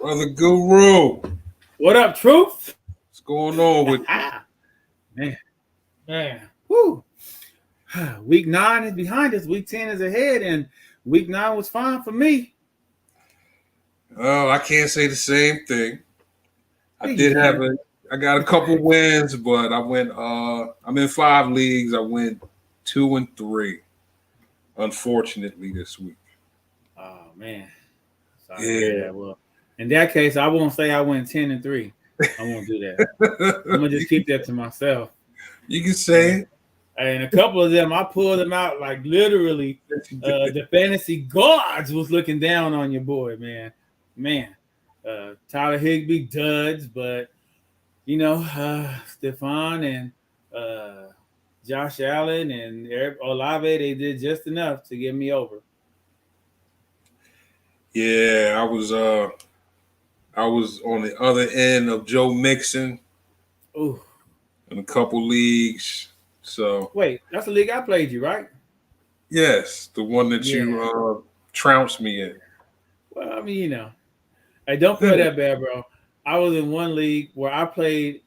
Brother Guru. What up, Truth? What's going on with man, man, whoo. Week 9 is behind us. Week 10 is ahead, and week 9 was fine for me. Oh, I can't say the same thing. Yeah, I you did have can. I got a couple wins, but I'm in 5 leagues. I went 2 and 3, unfortunately, this week. Oh man, sorry to hear Yeah. that. Well, in that case, I won't say I went 10-3. I won't do that. I'm gonna just keep that to myself. You can And, say and a couple of them, I pulled them out like literally. it. The fantasy gods was looking down on your boy, man. Tyler Higbee duds, but Stephon and Josh Allen and Eric Olave, they did just enough to get me over. Yeah, I was on the other end of Joe Mixon Ooh, in a couple leagues. So wait, that's the league I played you, right? yes, the one that Yeah. you trounced me in. Well, I mean, I don't feel that bad, bro. I was in one league where I played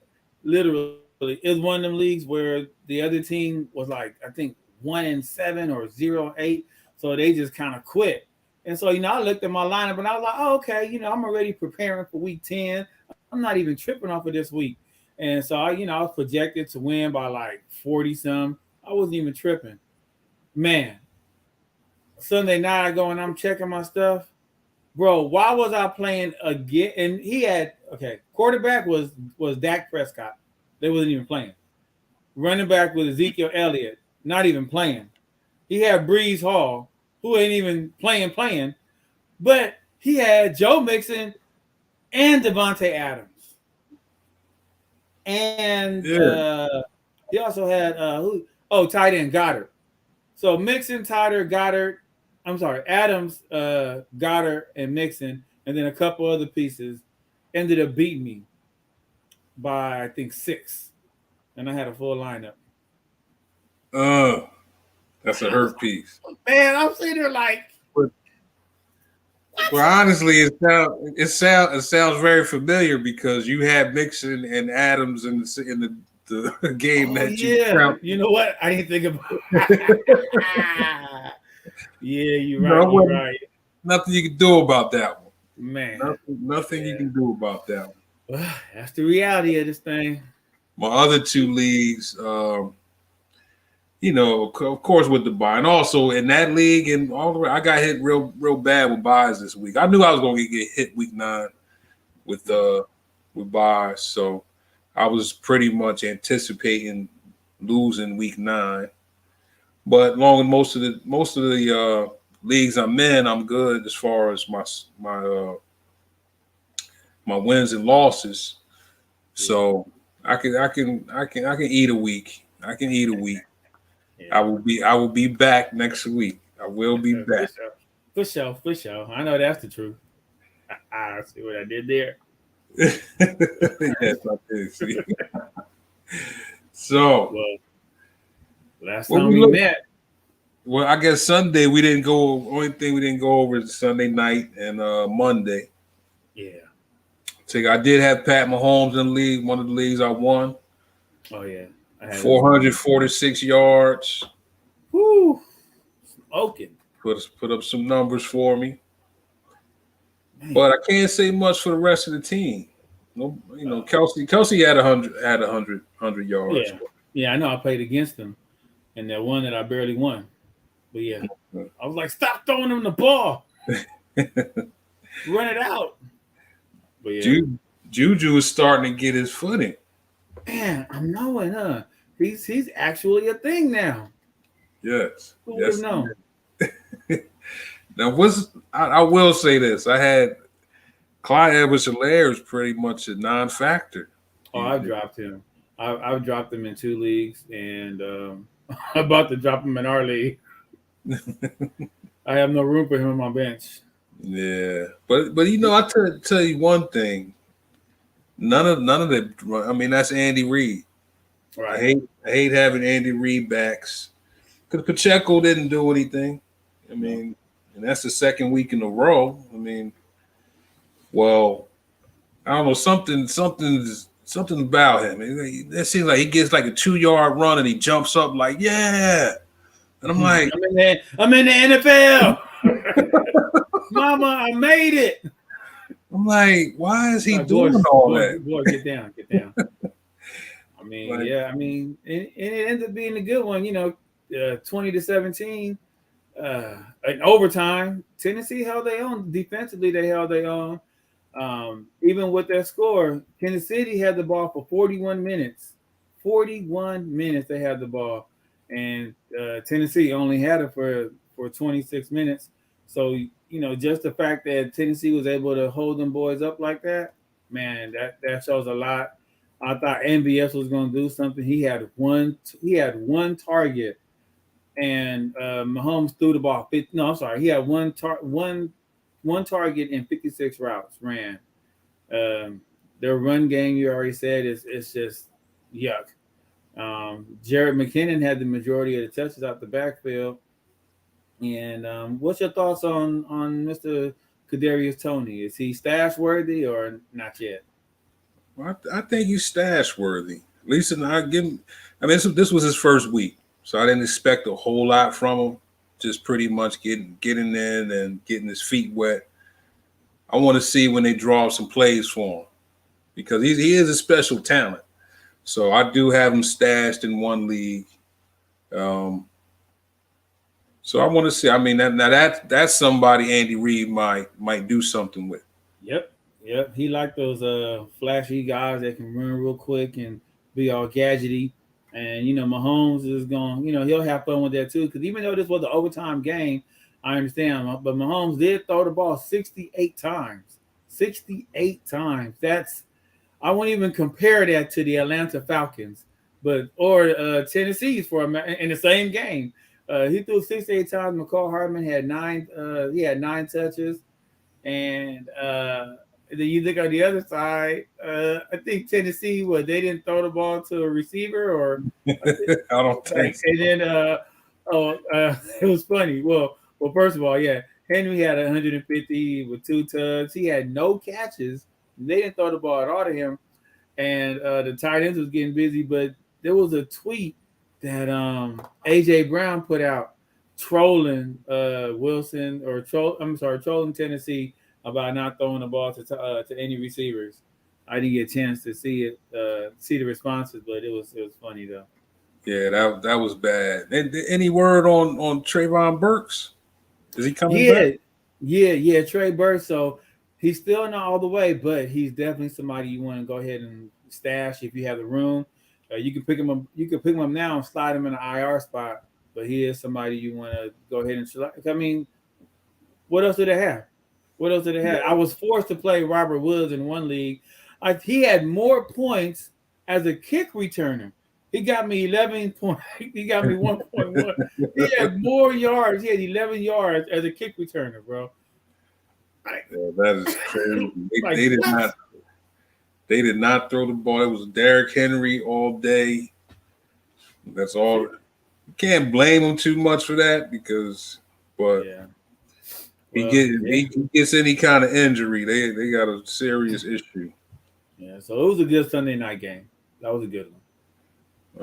literally. It was one of them leagues where the other team was like, I think 1-7 or 0-8. So they just kind of quit. And so, I looked at my lineup and I was like, oh, okay, I'm already preparing for week 10. I'm not even tripping off of this week. And so I was projected to win by like 40 some. I wasn't even tripping. Man, Sunday night I go and I'm checking my stuff. Bro, why was I playing again? And he had quarterback was Dak Prescott. They wasn't even playing. Running back with Ezekiel Elliott, not even playing. He had Breeze Hall, who ain't even playing. But he had Joe Mixon and Devontae Adams. And Yeah. he also had who? Oh, tight end Goddard. So Mixon, Adams, Goddard, and Mixon, and then a couple other pieces ended up beating me by I think 6, and I had a full lineup. Uh, that's a hurt piece. Man, I'm sitting there like, But what? well, honestly, it sounds very familiar because you had Mixon and Adams in the game Oh that you yeah, trounced. you know what? I didn't think about. Yeah, you're No, right. it You're wasn't right, nothing you can do about that one. man. Nothing you Yeah, can do about that one. well, that's the reality of this thing. My other 2 leagues, of course, with the buy, and also in that league and all the way, I got hit real bad with buys this week. I knew I was going to get hit week 9 with buys, so I was pretty much anticipating losing week 9. But long as most of the leagues I'm in, I'm good as far as my wins and losses. Yeah, So I can eat a week. I can eat a week. yeah. I will be back next week. I will be For back. sure. For sure. I know that's the truth. I see what I did there. Yes, I did. See. So Well, last what time we we look. met, Well, I guess Sunday we didn't go. Only thing we didn't go over is Sunday night and Monday. yeah. So I did have Pat Mahomes in the league. One of the leagues I won. Oh yeah, I had him in mine. 446 yards. Whoo, smoking, Put up some numbers for me. man. But I can't say much for the rest of the team. No, Uh, Kelsey had 100 yards. yeah, yeah. I know I played against him, and that one that I barely won. But yeah, I was like, stop throwing him the ball, run it out. But yeah, Juju is starting to get his footing. man, I'm knowing, huh? He's actually a thing now. Yes, Who would have yes. known? Now, I will say this: I had Clyde Edwards-Helaire is pretty much a non-factor. Oh, I've dropped him. I've dropped him in 2 leagues, and I'm about to drop him in our league. I have no room for him on my bench. Yeah, but I tell you one thing: none of the. I mean, that's Andy Reid. I Right. hate I hate having Andy Reid backs because Pacheco didn't do anything. I No. mean, and that's the second week in a row. I mean, Well, I don't know, something about him. It seems like he gets like a 2 yard run and he jumps up like, yeah. And I'm like, I'm in the NFL. Mama, I made it. why is he Like, doing all that? Boy, get down. I mean, Like, yeah, I mean, and it ends up being a good one, 20-17. In overtime, Tennessee held their own. Defensively, they held their own. Even with their score, Kansas City had the ball for 41 minutes. 41 minutes they had the ball, and Tennessee only had it for 26 minutes. So just the fact that Tennessee was able to hold them boys up like that, man, that shows a lot. I thought MVS was going to do something. He had one target, and Mahomes threw the ball. No, I'm sorry. He had one target and 56 routes ran. Their run game, you already said, is just yuck. Jared McKinnon had the majority of the touches out the backfield. And what's your thoughts on Mr. Kadarius Toney? Is he stash worthy or not yet? Well, I think he's stash worthy. At least I give him. I mean, this was his first week, so I didn't expect a whole lot from him. Just pretty much getting in and getting his feet wet. I want to see when they draw some plays for him because he is a special talent. So I do have him stashed in one league. So I want to see. I mean, that's somebody Andy Reid might do something with. Yep. He liked those flashy guys that can run real quick and be all gadgety. And Mahomes is going. He'll have fun with that too. Because even though this was an overtime game, I understand. But Mahomes did throw the ball 68 times. 68 times. I won't even compare that to the Atlanta Falcons, or Tennessee's in the same game. He threw 68 times. McCall Hardman had nine. He had 9 touches, and then you look on the other side. I think Tennessee, they didn't throw the ball to a receiver, or I don't think. And then it was funny. Well, first of all, yeah, Henry had 150 with 2 tugs. He had no catches. They didn't throw the ball at all to him, and the tight ends was getting busy. But there was a tweet that AJ Brown put out trolling trolling Tennessee about not throwing the ball to any receivers. I didn't get a chance to see the responses, but it was funny though. Yeah, that was bad. Any word on Trayvon Burks? Is he coming back? Yeah, Trey Burks. So he's still not all the way, but he's definitely somebody you want to go ahead and stash if you have the room. You can pick him up. You can pick him up now and slide him in an IR spot. But he is somebody you want to go ahead and select. I mean, what else did they have? Yeah. I was forced to play Robert Woods in one league. He had more points as a kick returner. He got me 11 points. He got me 1.1. He had more yards. He had 11 yards as a kick returner, bro. Yeah, that is crazy. They did not throw the ball. It was Derrick Henry all day. That's all. You can't blame him too much for that he gets any kind of injury, they got a serious issue. Yeah, so it was a good Sunday night game. That was a good one.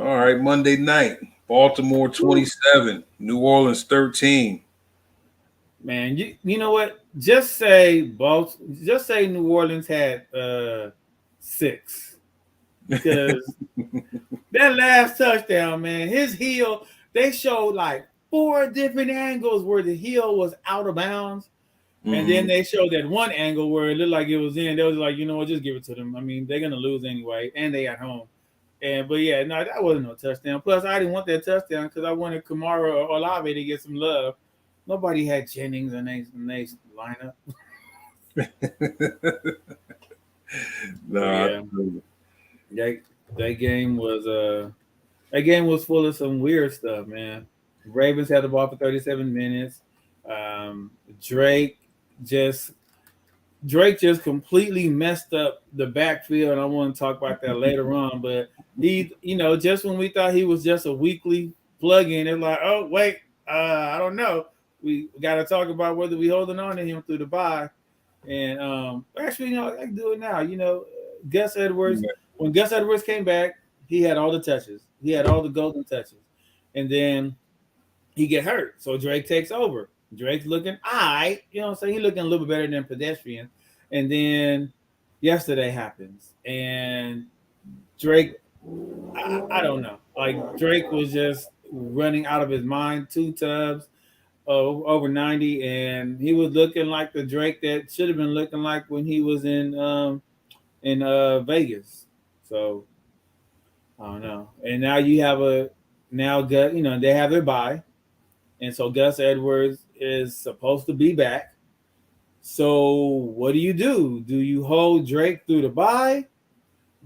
All right, Monday night, Baltimore 27, New Orleans 13. Man, you know what? Just say New Orleans had 6. Because that last touchdown, man, his heel, they showed like 4 different angles where the heel was out of bounds. Mm-hmm. And then they showed that one angle where it looked like it was in. They was like, just give it to them. I mean, they're gonna lose anyway, and they at home. But yeah, no, that wasn't no touchdown. Plus, I didn't want that touchdown because I wanted Kamara or Olave to get some love. Nobody had Jennings in their lineup. That game was full of some weird stuff, man. Ravens had the ball for 37 minutes. Drake just completely messed up the backfield. I want to talk about that later on, but he, just when we thought he was just a weekly plug-in, it's like, oh wait, I don't know. We got to talk about whether we holding on to him through the bye. And actually, I can do it now. Gus Edwards. When Gus Edwards came back, he had all the touches. He had all the golden touches, and then he get hurt. So Drake takes over. Drake's looking I'm saying? He's looking a little bit better than pedestrian. And then yesterday happens. And Drake, I don't know. Like Drake was just running out of his mind, 2 tubs, over 90, and he was looking like the Drake that should have been looking like when he was in Vegas. So I don't know. And now you have they have their bye. And so Gus Edwards is supposed to be back. So what do you do? Do you hold Drake through the bye?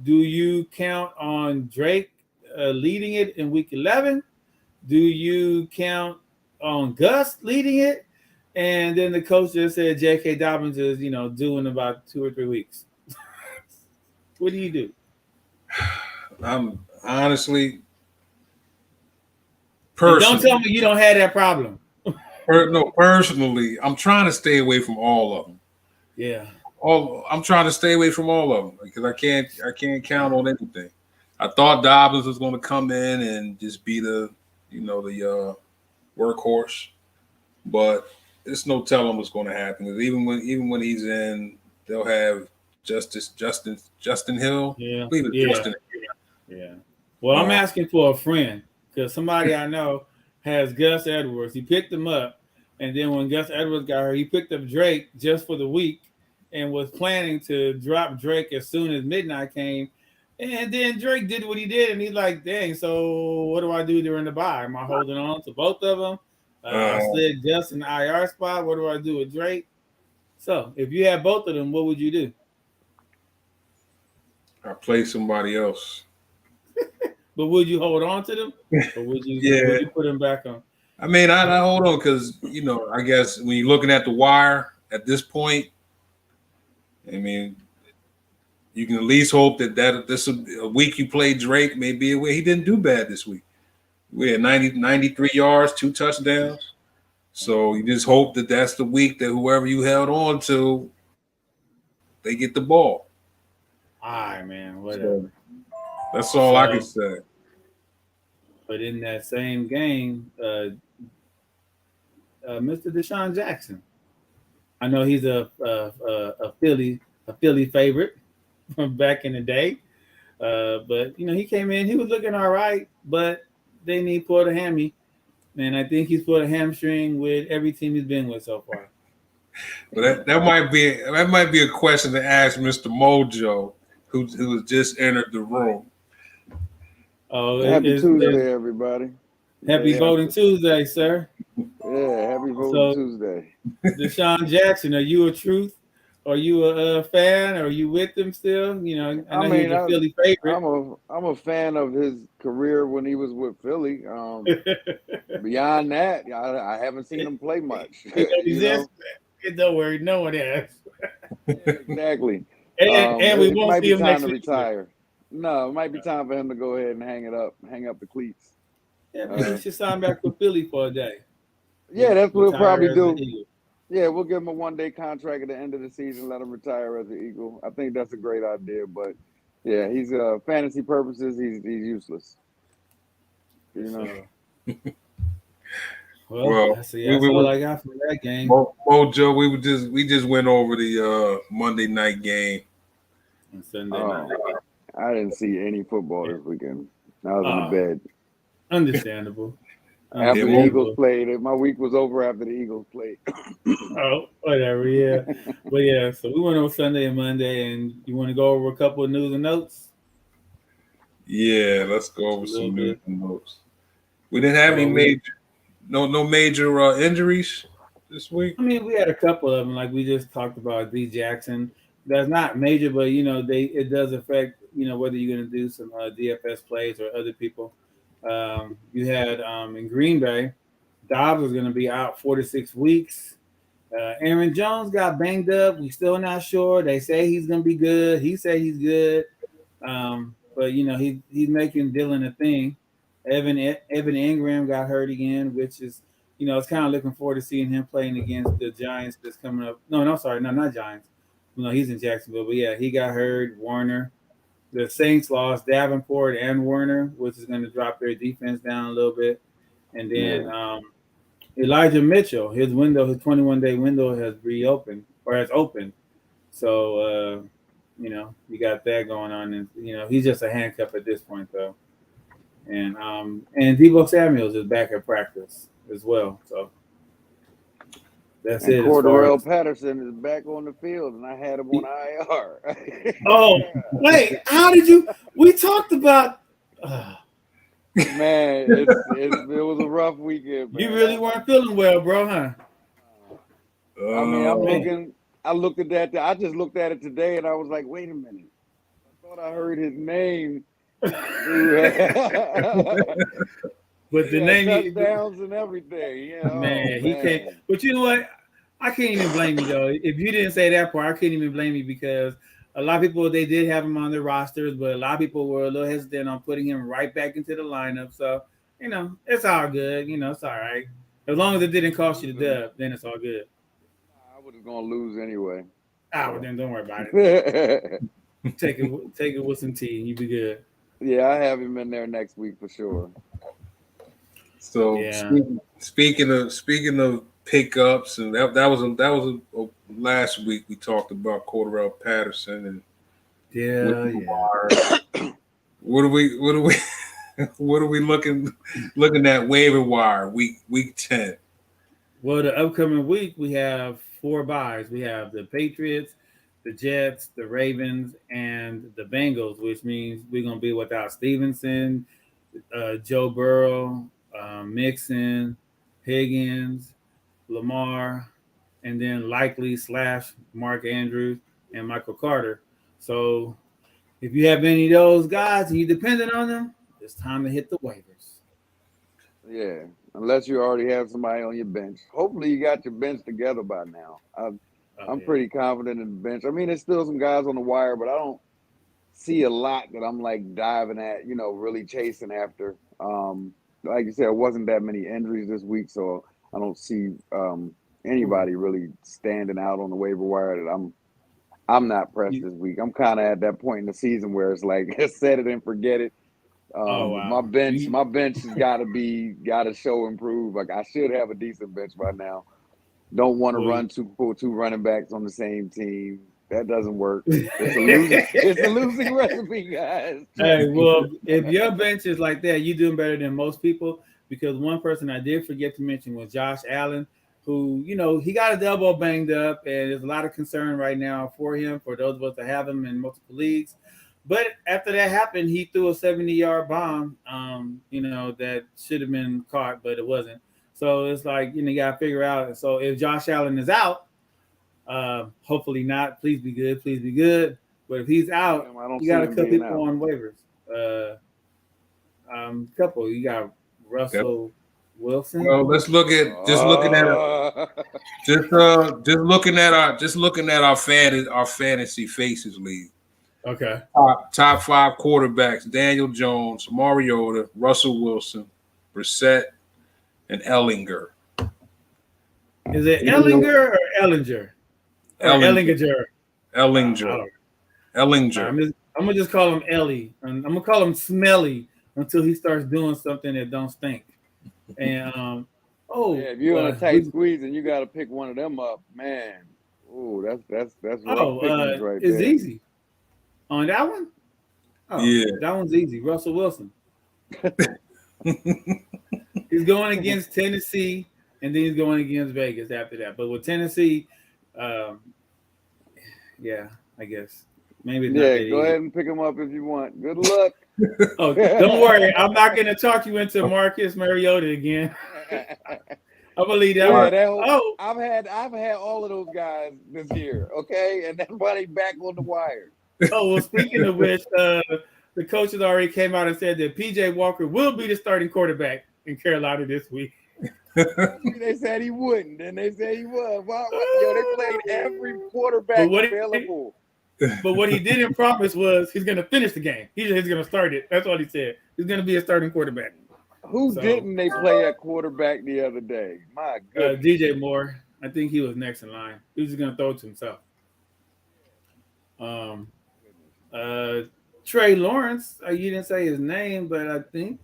Do you count on Drake leading it in week 11? Do you count on Gus leading it? And then the coach just said J.K. Dobbins is, due in about 2 or 3 weeks. What do you do? I'm honestly, don't tell me you don't have that problem. Personally, I'm trying to stay away from all of them. Yeah. I'm trying to stay away from all of them because I can't count on anything. I thought Dobbins was going to come in and just be the workhorse, but there's no telling what's going to happen. Because even when he's in, they'll have Justin Hill. Yeah. Justin. Yeah. Well, I'm asking for a friend because somebody I know has Gus Edwards. He picked him up, and then when Gus Edwards got hurt, he picked up Drake just for the week and was planning to drop Drake as soon as midnight came. And then Drake did what he did, and he's like, dang, so what do I do during the bye? Am I holding on to both of them? I slid Gus in the IR spot. What do I do with Drake? So if you had both of them, what would you do? I play somebody else. But would you hold on to them? Or would you put them back on? I mean, I hold on because, I guess when you're looking at the wire at this point, I mean, you can at least hope that this a week you played Drake may be a way. He didn't do bad this week. We had 93 yards, 2 touchdowns. So you just hope that that's the week that whoever you held on to, they get the ball. All right, man, whatever. So, that's all I can say. But in that same game, Mr. Deshaun Jackson, I know he's a Philly favorite from back in the day, but he came in, he was looking all right, but they need pulled a hammy, and I think he's pulled a hamstring with every team he's been with so far. But that might be a question to ask Mr. Mojo, who has just entered the room. Oh, happy Tuesday, everybody. Happy Voting Tuesday, sir. Yeah, happy Voting Tuesday. Deshaun Jackson, are you a truth? Are you a fan? Are you with him still? I know he's a Philly favorite. I'm a fan of his career when he was with Philly. Beyond that, I haven't seen him play much. Don't worry, no one has. Exactly. And we won't see him next week. Retire. No, it might be time for him to go ahead and hang up the cleats. Yeah, he should sign back with Philly for a day. Yeah, that's what we'll probably do. Yeah, we'll give him a 1-day contract at the end of the season, let him retire as an Eagle. I think that's a great idea, but yeah, he's fantasy purposes, he's useless. Well, that's all I got from that game. Mojo, we just went over the Monday night game. And Sunday night. I didn't see any football this weekend. I was in the bed. Understandable. After the Eagles played, my week was over after the Eagles played. Whatever, yeah. But yeah, so we went over Sunday and Monday, and you want to go over a couple of news and notes? Yeah, let's go over some news and notes. We didn't have any major injuries this week. I mean, we had a couple of them, like we just talked about D. Jackson. That's not major, but it does affect whether you're going to do some DFS plays or other people. You had in Green Bay, Dobbs is going to be out 4 to 6 weeks. Aaron Jones got banged up. We're still not sure. They say he's going to be good. He said he's good, but he's making Dylan a thing. Evan Ingram got hurt again, which is it's kind of looking forward to seeing him playing against the Giants that's coming up. No, sorry, no, not Giants. No, he's in Jacksonville, but yeah, he got hurt. Warner. The Saints lost Davenport and Warner, which is going to drop their defense down a little bit. And then Elijah Mitchell, his 21-day window has reopened or has opened. So, you got that going on. And, he's just a handcuff at this point, though. And Deebo Samuels is back at practice as well. So that's and it. Cordarrelle Patterson is back on the field, and I had him on IR. Oh, wait. How did you? We talked about. Man, it was a rough weekend. Man. You really weren't feeling well, bro, huh? I mean, I looked at that. I just looked at it today, and I was like, wait a minute. I thought I heard his name. But the name touchdowns and everything. Yeah, man, he can't. But you know what? I can't even blame you though. If you didn't say that part, I couldn't even blame you because a lot of people they did have him on their rosters, but a lot of people were a little hesitant on putting him right back into the lineup. So it's all good. It's all right as long as it didn't cost you the dub. Then it's all good. I was gonna lose anyway. Well, then don't worry about it. Take it with some tea, and you be good. Yeah, I have him in there next week for sure. So speaking of pickups, and that was last week we talked about Cordarrelle Patterson and what are we looking at waiver wire week 10? Well, the upcoming week we have 4 buys. We have the Patriots, the Jets, the Ravens, and the Bengals, which means we're gonna be without Stevenson, Joe Burrow, Mixon, Higgins, Lamar, and then likely / Mark Andrews and Michael Carter. So if you have any of those guys and you're dependent on them, it's time to hit the waivers. Yeah, unless you already have somebody on your bench. Hopefully you got your bench together by now. I'm pretty confident in the bench. I mean, there's still some guys on the wire, but I don't see a lot that I'm like diving at, really chasing after. Like you said, it wasn't that many injuries this week, so I don't see anybody really standing out on the waiver wire that I'm not pressed this week. I'm kind of at that point in the season where it's like set it and forget it. My bench has got to show improve. Like I should have a decent bench by now. Don't want to run two running backs on the same team. That doesn't work. It's a losing recipe, guys. Hey, well, if your bench is like that, you're doing better than most people. Because one person I did forget to mention was Josh Allen, who, he got his elbow banged up, and there's a lot of concern right now for him, for those of us that have him in multiple leagues. But after that happened, he threw a 70-yard bomb, that should have been caught, but it wasn't. So it's like, you got to figure out. So if Josh Allen is out, hopefully not. Please be good. Please be good. But if he's out, you got a couple people on waivers. Couple. You got Russell Wilson. Well, let's look at our fantasy faces league. Okay. Top 5 quarterbacks: Daniel Jones, Mariota, Russell Wilson, Brissett, and Ellinger. Is it Ellinger or Ellinger? Ellinger. Ellinger. I'm gonna just call him Ellie, and I'm gonna call him Smelly until he starts doing something that don't stink. And if you're in a tight squeeze and you got to pick one of them up, man. Oh, that's rough pickings right it's there. easy. On that one? Oh, yeah, that one's easy. Russell Wilson. He's going against Tennessee, and then he's going against Vegas after that. But with Tennessee, I guess maybe. Go ahead and pick him up if you want. Good luck. Oh, don't worry. I'm not going to talk you into Marcus Mariota again. I'm gonna leave that one. I've had all of those guys this year. Okay, and everybody back on the wire. Oh well. Speaking of which, the coaches already came out and said that PJ Walker will be the starting quarterback in Carolina this week. They said he wouldn't, and they said he was. They played every quarterback available. But what he didn't promise was he's going to finish the game. He's going to start it. That's all he said. He's going to be a starting quarterback. Who didn't they play at quarterback the other day? My goodness. DJ Moore. I think he was next in line. He was just gonna throw it to himself. Trey Lawrence. You didn't say his name, but I think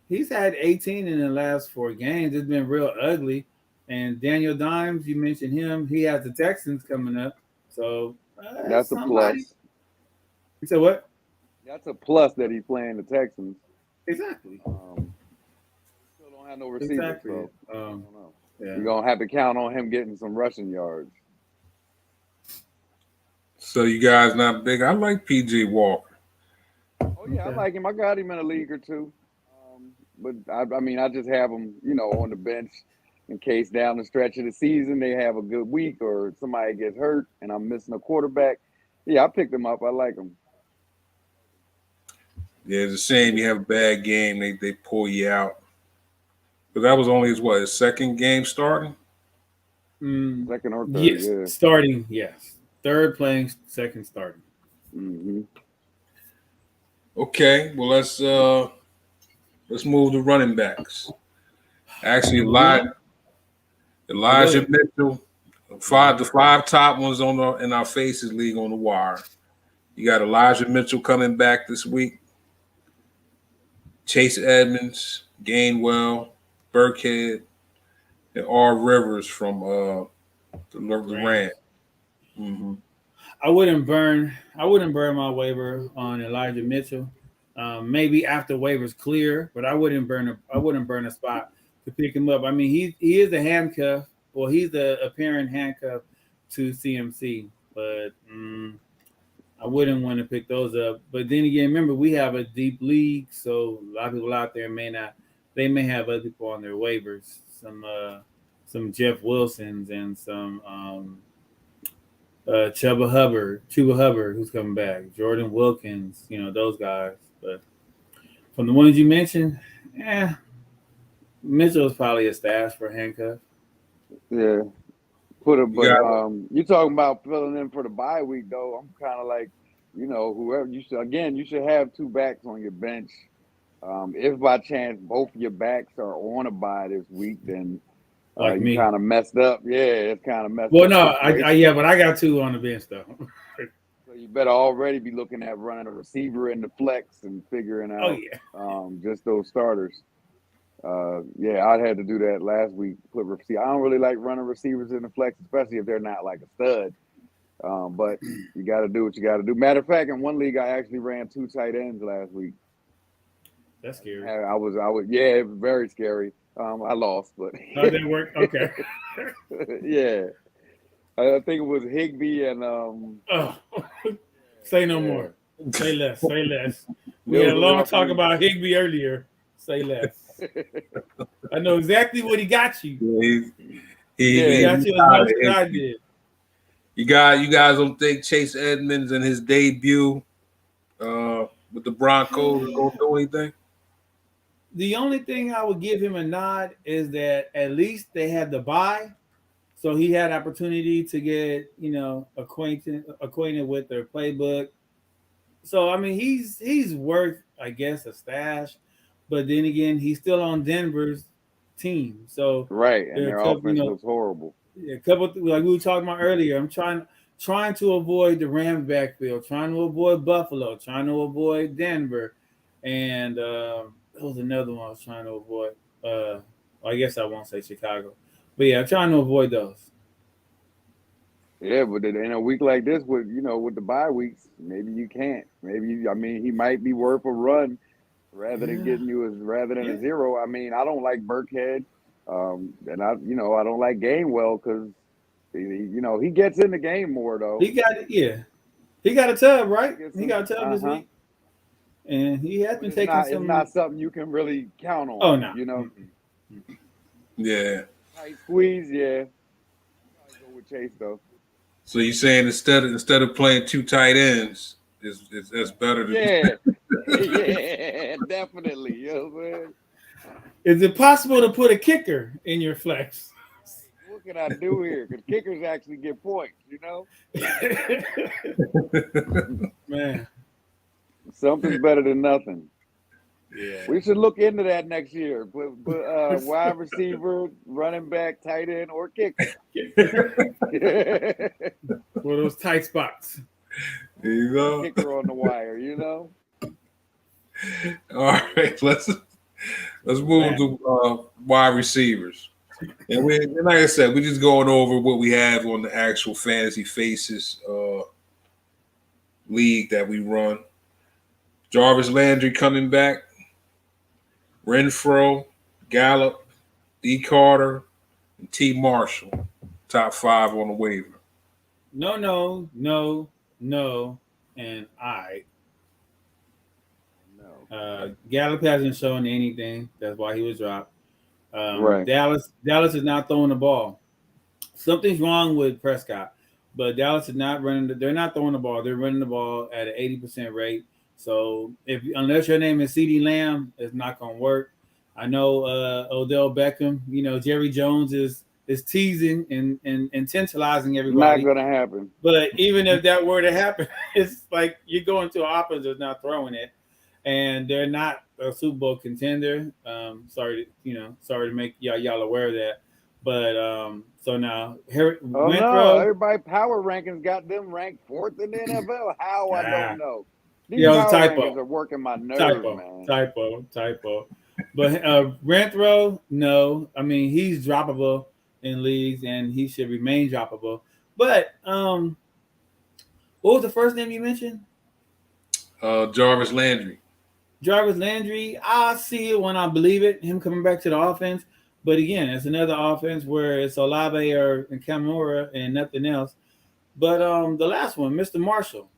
he's had 18 in the last 4 games. It's been real ugly. And Daniel Dimes, you mentioned him. He has the Texans coming up, so that's a plus. You said what? That's a plus that he's playing the Texans. Exactly. Still don't have no receiver. Exactly. So, I don't know. Yeah. You're gonna have to count on him getting some rushing yards. So you guys not big? I like PJ Walker. Oh yeah, I like him. I got him in a league or two. But I mean, I just have him, on the bench in case down the stretch of the season they have a good week or somebody gets hurt and I'm missing a quarterback. Yeah, I picked him up. I like him. Yeah, it's a shame you have a bad game. They pull you out. But that was only his second game starting? Second or third, yes, starting, yes. Third playing, second starting. Mm-hmm. Okay, well let's move to running backs. Actually, Elijah Mitchell, the 5 top ones in our Faces League on the wire. You got Elijah Mitchell coming back this week. Chase Edmonds, Gainwell, Burkhead, and R. Rivers from the Rams. Mm-hmm. I wouldn't burn my waiver on Elijah Mitchell. Maybe after waivers clear, but I wouldn't burn a spot to pick him up. I mean, he is a handcuff. Well, he's the apparent handcuff to CMC, but I wouldn't want to pick those up. But then again, remember we have a deep league, so a lot of people out there may have other people on their waivers. Some Jeff Wilsons and some Chuba Hubbard, who's coming back, Jordan Wilkins, those guys. But from the ones you mentioned, Mitchell is probably a stash for handcuff. Yeah. You talking about filling in for the bye week though. I'm kind of like, whoever you should have 2 backs on your bench. If by chance both your backs are on a bye this week, then you kind of messed up. Yeah, it's kind of messed up. Well, no, but I got 2 on the bench though. So you better already be looking at running a receiver in the flex and figuring out just those starters. I'd had to do that last week. I don't really like running receivers in the flex, especially if they're not like a stud. But you got to do what you got to do. Matter of fact, in one league, I actually ran 2 tight ends last week. That's scary. I was. Yeah, it was very scary. I lost, but how did it work? Okay. Yeah, I think it was Higbee and. Say no more. Say less. Say less. We had a long talk about Higbee earlier. Say less. I know exactly what he got you. He got you as much as I did. You guys don't think Chase Edmonds in his debut with the Broncos is gonna do anything? The only thing I would give him a nod is that at least they had the bye, so he had opportunity to get acquainted with their playbook. So I mean, he's worth, I guess, a stash. But then again, he's still on Denver's team. So right, and their offense was horrible. Yeah, a couple like we were talking about earlier. I'm trying to avoid the Rams backfield, trying to avoid Buffalo, trying to avoid Denver, and there was another one I was trying to avoid. I guess I won't say Chicago, but yeah, I'm trying to avoid those. Yeah, but in a week like this, with the bye weeks, maybe you can't. He might be worth a run. Rather than getting you a 0. I mean, I don't like Burkhead, and I don't like Gainwell because he gets in the game more though. He got a tub, right? He got a tub this week, and he has been taking some. It's not something you can really count on. Oh no, Yeah. Tight squeeze, yeah. I go with Chase though. So you're saying instead of playing 2 tight ends, that's better than yeah, definitely. You know what I'm saying? Is it possible to put a kicker in your flex? What can I do here? Because kickers actually get points, Man. Something's better than nothing. Yeah. We should look into that next year. Put wide receiver, running back, tight end, or kicker. For those tight spots. There you go. Kicker on the wire, All right, let's move to wide receivers. And like I said, we're just going over what we have on the actual Fantasy Faces league that we run. Jarvis Landry coming back. Renfro, Gallup, D. Carter, and T. Marshall. Top 5 on the waiver. No, and I. No. Gallup hasn't shown anything. That's why he was dropped. Right. Dallas is not throwing the ball. Something's wrong with Prescott, but Dallas is not running. They're not throwing the ball. They're running the ball at an 80% rate. So unless your name is CeeDee Lamb, it's not going to work. I know Odell Beckham. Jerry Jones is teasing and tantalizing everybody. Not going to happen. But even if that were to happen, it's like you're going to an offense that's not throwing it, and they're not a Super Bowl contender. Sorry to make y'all aware of that. But so now no, everybody power rankings got them ranked 4th in the NFL. How I don't know. These power rankings are working my nerves, man. Typo. But Renfro, no. I mean, he's droppable in leagues, and he should remain droppable. But what was the first name you mentioned? Jarvis Landry. Jarvis Landry, I see it when I believe it, him coming back to the offense. But again, it's another offense where it's Olave or Kamara and nothing else. But the last one, Mr. Marshall,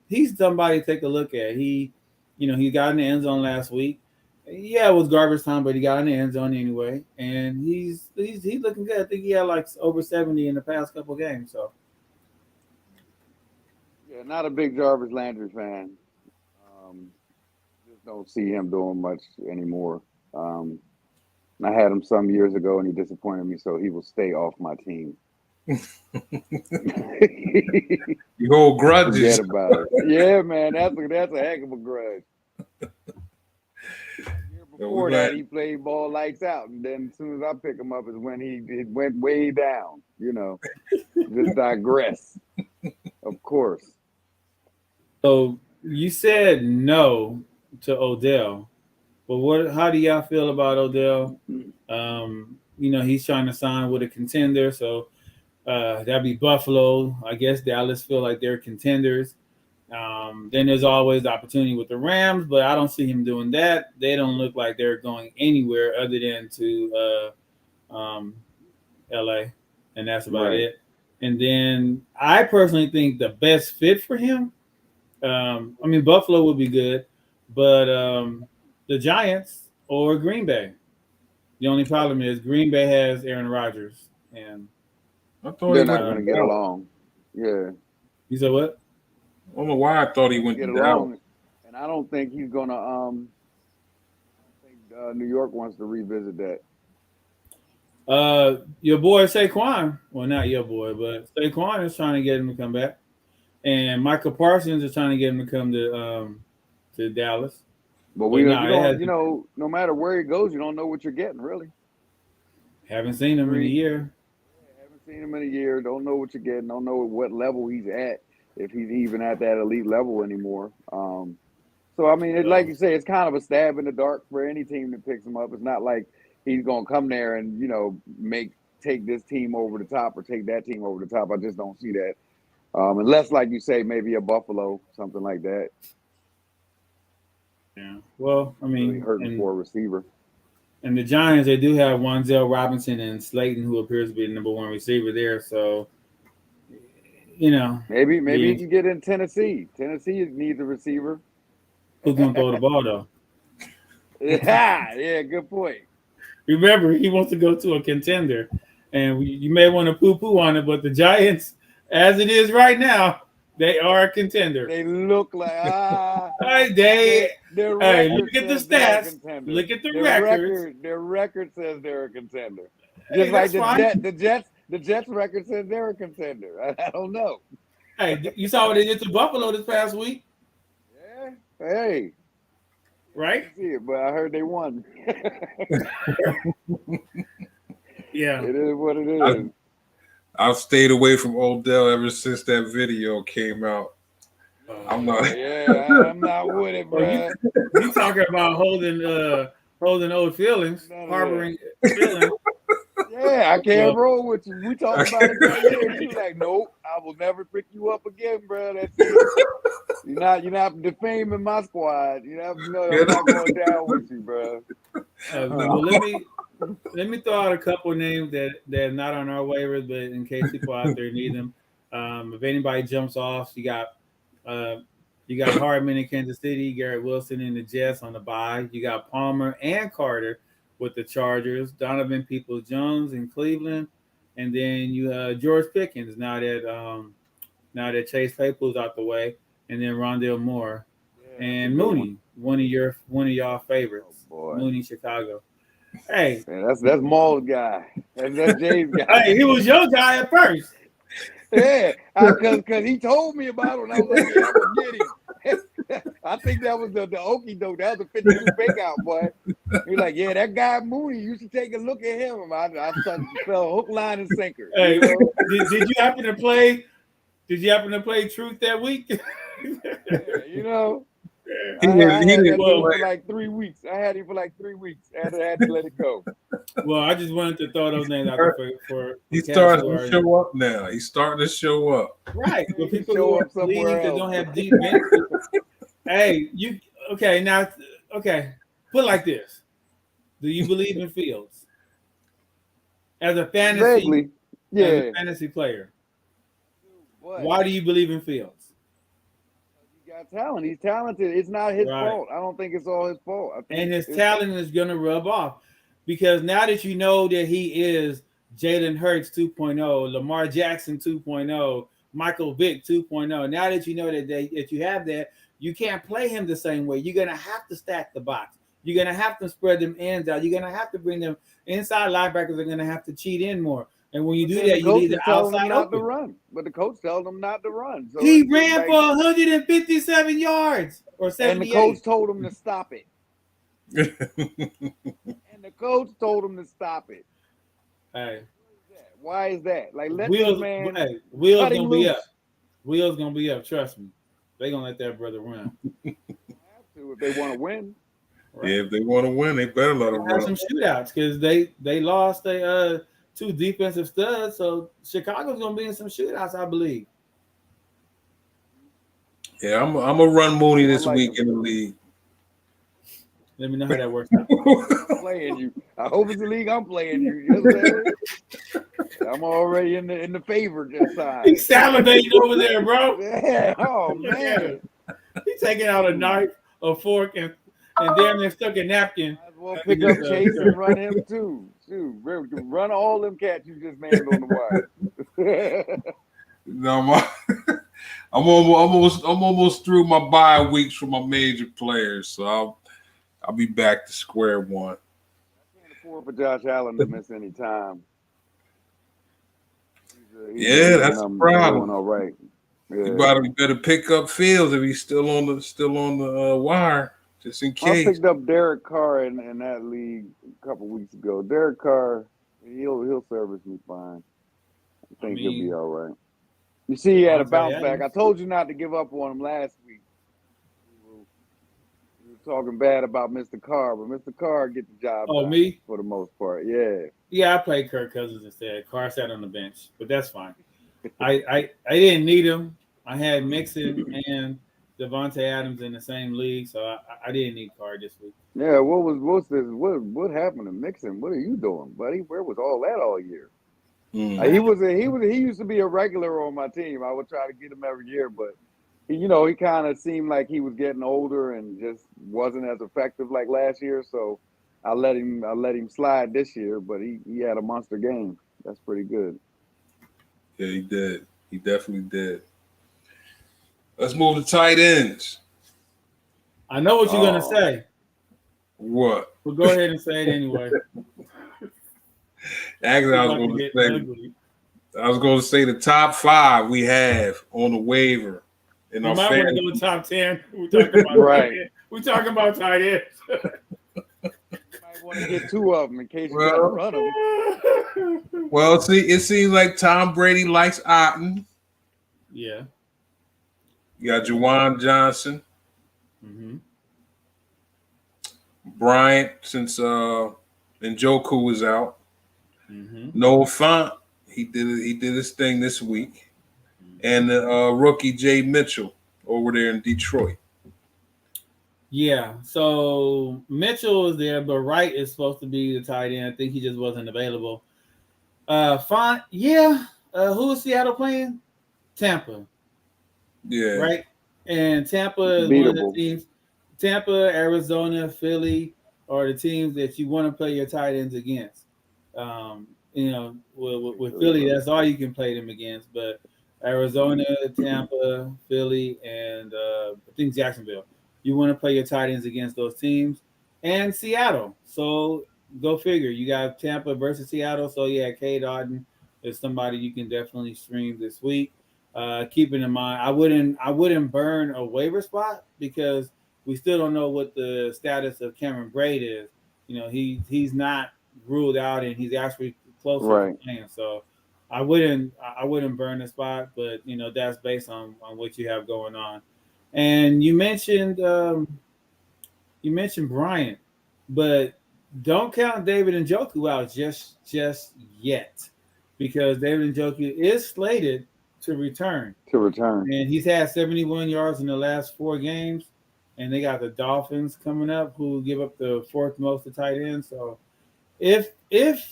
he's somebody to take a look at. He got in the end zone last week. Yeah, it was garbage time, but he got in the end zone anyway. And he's looking good. I think he had like over 70 in the past couple of games. So yeah, not a big Jarvis Landry fan. Just don't see him doing much anymore. I had him some years ago, and he disappointed me, so he will stay off my team. You hold grudges. Forget about it. Yeah, man, that's a heck of a grudge. Before that, he played ball lights out, and then as soon as I pick him up is when it went way down. Just digress. Of course. So you said no to Odell, but how do y'all feel about Odell? He's trying to sign with a contender, so that'd be Buffalo. I guess Dallas feel like they're contenders. Then there's always the opportunity with the Rams, but I don't see him doing that. They don't look like they're going anywhere other than to LA, and that's about it. And then I personally think the best fit for him, Buffalo would be good, but the Giants or Green Bay. The only problem is Green Bay has Aaron Rodgers, and I thought they're not going to get along. Yeah. You said what? I don't know why I thought he went to Dallas. And I don't think he's going to. I think New York wants to revisit that. Your boy Saquon. Well, not your boy, but Saquon is trying to get him to come back, and Michael Parsons is trying to get him to come to Dallas. But no matter where he goes, you don't know what you're getting, really. Haven't seen him in a year. Haven't seen him in a year. Don't know what you're getting. Don't know what level he's at, if he's even at that elite level anymore. Like you say, it's kind of a stab in the dark for any team that picks him up. It's not like he's going to come there and, take this team over the top or take that team over the top. I just don't see that. Unless, like you say, maybe a Buffalo, something like that. Yeah. Well, really hurting for a receiver. And the Giants, they do have Wan'Dale Robinson and Slayton, who appears to be the number one receiver there. So, maybe he can get in Tennessee. Tennessee needs a receiver. Who's gonna throw the ball though? Yeah, good point. Remember, he wants to go to a contender, and you may want to poo-poo on it, but the Giants, as it is right now, they are a contender. They look like look at the stats. Look at the records. Their record says they're a contender. Just like the Jets record says they're a contender. I don't know. Hey, you saw what they did to Buffalo this past week? Yeah. Hey. right? See it, but I heard they won. Yeah, it is what it is. I've stayed away from Odell ever since that video came out. I'm not. I'm not with it, bro. You talking about holding old feelings, harboring feelings? Yeah, I can't roll with you. We talked about it that year. You like, nope, I will never pick you up again, bro. That's it. You're not defaming my squad. I'm not going down with you, bro. Well, let me throw out a couple of names that are not on our waivers, but in case people out there need them. If anybody jumps off, you got Hardman in Kansas City, Garrett Wilson in the Jets on the bye. You got Palmer and Carter with the Chargers, Donovan Peoples-Jones in Cleveland, and then you George Pickens now that Chase Claypool's out the way, and then Rondale Moore and Mooney, one of y'all favorites, Mooney, Chicago. Hey, man, that's Maul's guy. That's Jay's guy. Hey, he was your guy at first. Yeah, because he told me about it, and I was like, yeah, I'm gonna get him. I think that was the okie doke. That was the 52 fake out, boy. He's like, yeah, that guy Mooney, you should take a look at him. I fell hook, line, and sinker. Hey, did you happen to play? Did you happen to play Truth that week? Yeah, He I had him didn't for like 3 weeks. I had him for like 3 weeks. I had to let it go. Well, I just wanted to throw those names out there for He's starting to show up now. He's starting to show up. right. But people Show who up are somewhere leagues that else. don't have deep benches. Hey, put it like this. Do you believe in Fields? As a Vaguely. fantasy player. What? Why do you believe in Fields? He got talent. He's talented. It's not his fault. I don't think it's all his fault. And his talent is going to rub off because now that you know that he is Jalen Hurts 2.0, Lamar Jackson 2.0, Michael Vick 2.0, now that you know that you have that, you can't play him the same way. You're going to have to stack the box. You're going to have to spread them ends out. You're going to have to bring them inside linebackers are going to have to cheat in more. And when you do that, you need the outside not open. to run. But the coach tells them not to run. So he ran for 157 yards or 78. And the coach told him to stop it. And the coach told him to stop it. Hey. Why is that? Like, let Wheels, this man. Hey, Wheels cut him gonna be loose. up. Wheels gonna be up. Trust me. They gonna let that brother run. Have to if they want to win. Right? Yeah, if they want to win, they better let them Have run. some shootouts because they lost their two defensive studs. So Chicago's gonna be in some shootouts, I believe. Yeah, I'm a run Mooney this I like week him. in the league. Let me know how that works out. I'm playing you. I hope it's the league I'm playing you. You know what I'm saying? I'm already in the favor side. He's salivating over there, bro. Yeah. Oh man. He's taking out a knife, a fork, and damn near stuck a napkin. Might as well pick up Chase and run him too. Shoot, run all them cats you just named on the wire. No, I'm almost through my bye weeks for my major players, so I'll be back to square one. I can't afford for Josh Allen to miss any time. Yeah, that's a problem. Doing all right. Yeah. You better pick up Fields if he's still on the wire, just in case. I picked up Derek Carr in that league a couple weeks ago. Derek Carr, he'll service me fine. I think he'll be all right. You see, he had a bounce back. I told you not to give up on him last week. We were talking bad about Mr. Carr, but Mr. Carr get the job done me? for the most part. Yeah. Yeah, I played Kirk Cousins instead. Carr sat on the bench, but that's fine. I didn't need him. I had Mixon and Devontae Adams in the same league, so I didn't need Carr this week. Yeah, what happened to Mixon? What are you doing, buddy? Where was all that all year? He used to be a regular on my team. I would try to get him every year, but he kind of seemed like he was getting older and just wasn't as effective like last year. So I let him slide this year, but he had a monster game. That's pretty good. Yeah, he did. He definitely did. Let's move to tight ends. I know what you're gonna say. What? But go ahead and say it anyway. Actually, I was going to say the top 5 we have on the waiver in our might want to fantasy. go top 10. We're talking about right. We're talking about tight ends. Might want to get two of them in case you got to run them. Well, see, it seems like Tom Brady likes Otten. Yeah. You got Juwan Johnson. Mm-hmm. Bryant, since Njoku was out. Mm-hmm. Noah Fant, he did his thing this week. And the rookie Jay Mitchell over there in Detroit. Yeah, so Mitchell is there, but Wright is supposed to be the tight end. I think he just wasn't available. Font, yeah. Who is Seattle playing? Tampa. Yeah. Right? And Tampa is one of the teams. Tampa, Arizona, Philly are the teams that you want to play your tight ends against. With Philly, that's all you can play them against. But Arizona, Tampa, Philly, and I think Jacksonville. You want to play your tight ends against those teams. And Seattle. So go figure. You got Tampa versus Seattle. So yeah, Cade Otton is somebody you can definitely stream this week. Keeping in mind, I wouldn't burn a waiver spot because we still don't know what the status of Cameron Braid is. He's not ruled out and he's actually close to playing. So I wouldn't burn the spot, but that's based on what you have going on. And you mentioned Bryant, but don't count David Njoku out just yet, because David Njoku is slated to return. And he's had 71 yards in the last 4 games, and they got the Dolphins coming up, who give up the 4th most to tight end. So if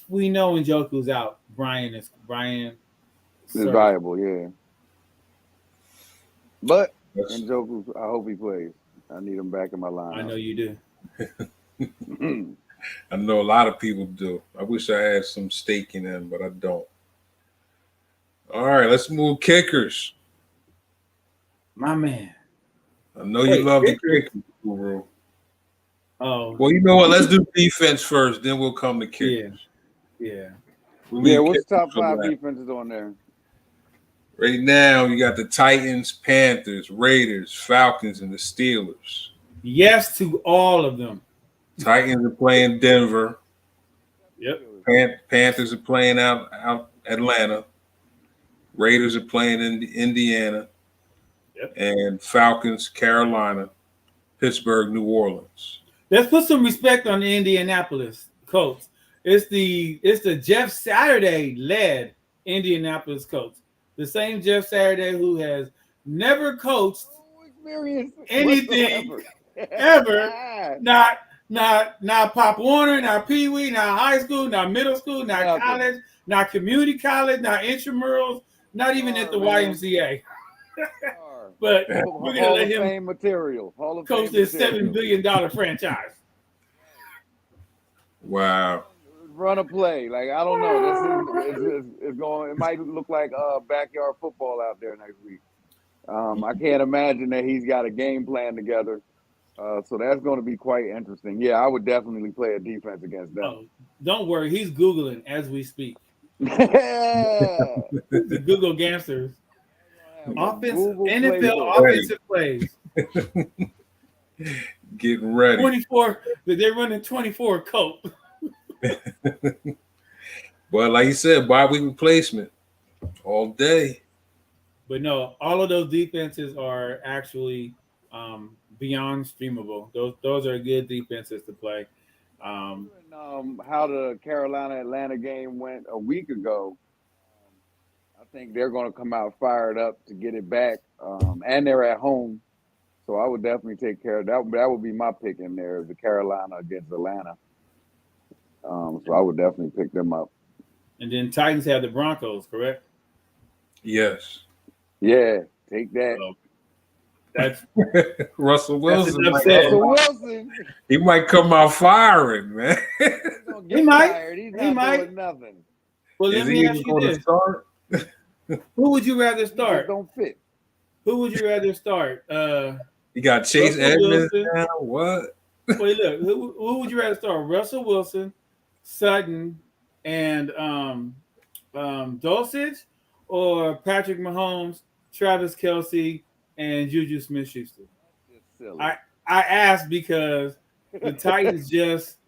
we know Njoku's out, Bryant is viable, yeah. But Njoku, I hope he plays. I need him back in my line. I know you do. I know a lot of people do. I wish I had some stake in them, but I don't. All right, let's move kickers. My man. I know you love the kickers, Guru. Oh. Well, you know what? Let's do defense first, then we'll come to kickers. Yeah. What's top 5 defenses on there? Right now, you got the Titans, Panthers, Raiders, Falcons, and the Steelers. Yes to all of them. Titans are playing Denver. Yep. Panthers are playing out Atlanta. Raiders are playing in Indiana. Yep. And Falcons, Carolina. Pittsburgh, New Orleans. Let's put some respect on the Indianapolis Colts. It's the Jeff Saturday led Indianapolis Colts. The same Jeff Saturday who has never coached anything ever. Not Pop Warner, not Pee Wee, not high school, not middle school, not college, not community college, not intramurals, not even at the YMCA. But we're gonna let him coach this $7 billion franchise. Wow. Run a play. Like, I don't know. It's going. It might look like backyard football out there next week. I can't imagine that he's got a game plan together. So that's going to be quite interesting. Yeah, I would definitely play a defense against them. Oh, don't worry, he's Googling as we speak. The Google Gangsters. NFL offensive plays. Getting ready. 24. They're running 24 Colt. Well, like you said, bye-week replacement all day. But no, all of those defenses are actually beyond streamable. Those are good defenses to play. How the Carolina-Atlanta game went a week ago, I think they're going to come out fired up to get it back, and they're at home. So I would definitely take care of that. That would be my pick in there, the Carolina against Atlanta. So I would definitely pick them up. And then Titans have the Broncos, correct? Yes. Yeah, take that. So that's Russell Wilson. Russell Wilson. He might come out firing, man. He might. He's not doing nothing. Well, let me ask you this. Who would you rather start? Don't fit. Who would you rather start? You got Chase Edmonds now. What? Wait, look. Who would you rather start? Russell Wilson, Sutton, and Dulcich, or Patrick Mahomes, Travis Kelce, and Juju Smith-Schuster? I asked because the Titans just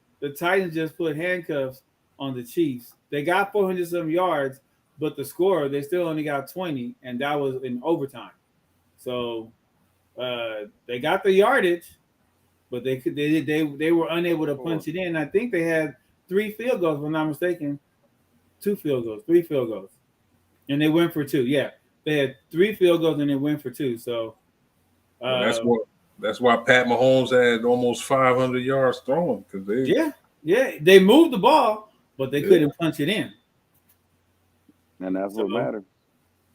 put handcuffs on the Chiefs. They got 400 some yards, but the score they still only got 20, and that was in overtime. So they got the yardage, but they were unable to punch it in. I think they had 3 field goals, if I'm not mistaken. 2 field goals, 3 field goals, and they went for 2. Yeah, they had 3 field goals and they went for 2. So that's why Pat Mahomes had almost 500 yards throwing because they moved the ball, but they couldn't punch it in. And that's what matters.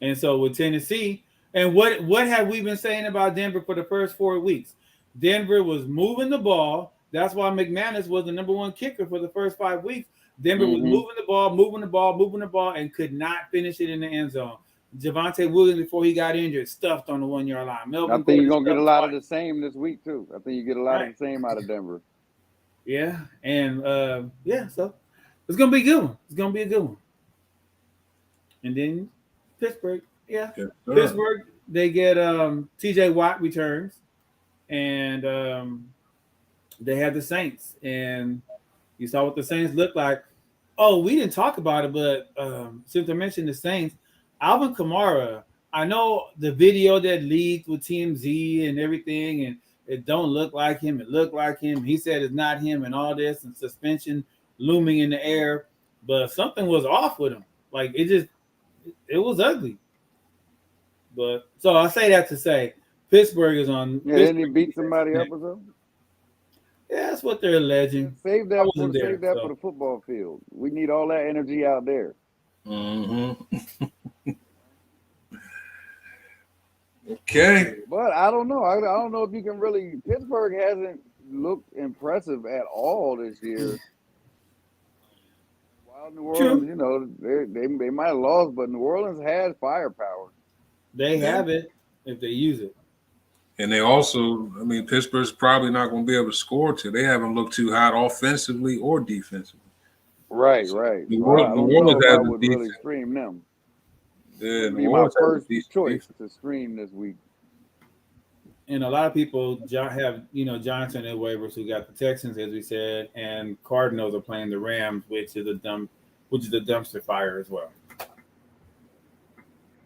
And so with Tennessee, and what have we been saying about Denver for the first 4 weeks? Denver was moving the ball. That's why McManus was the number 1 kicker for the first 5 weeks. Denver was moving the ball, and could not finish it in the end zone. Javonte Williams, before he got injured, stuffed on the 1 yard line. Melvin I think you're gonna get a lot of the same this week too. I think you get a lot of the same out of Denver. Yeah, and so it's gonna be a good one. It's gonna be a good one. And then Pittsburgh, Pittsburgh, they get TJ Watt returns, and they have the Saints, and you saw what the Saints look like. Oh, we didn't talk about it, but since I mentioned the Saints, Alvin Kamara, I know the video that leaked with TMZ and everything, and it don't look like him. It looked like him. He said it's not him and all this, and suspension looming in the air. But something was off with him. Like, it was ugly. But so I say that to say Pittsburgh is on. Yeah, didn't he beat somebody up or something? Yeah, that's what they're alleging. Save that for the football field. We need all that energy out there. Mm-hmm. Okay. But I don't know. I don't know if you can really. Pittsburgh hasn't looked impressive at all this year. While New Orleans, you know, they might have lost, but New Orleans has firepower. They have it if they use it. And they also, I mean, Pittsburgh's probably not going to be able to score till they haven't looked too hot offensively or defensively. Right. New Orleans I would really stream them. Yeah, New Orleans my first choice to stream this week. And a lot of people have, Johnson and waivers who got the Texans, as we said, and Cardinals are playing the Rams, which is a dumpster fire as well.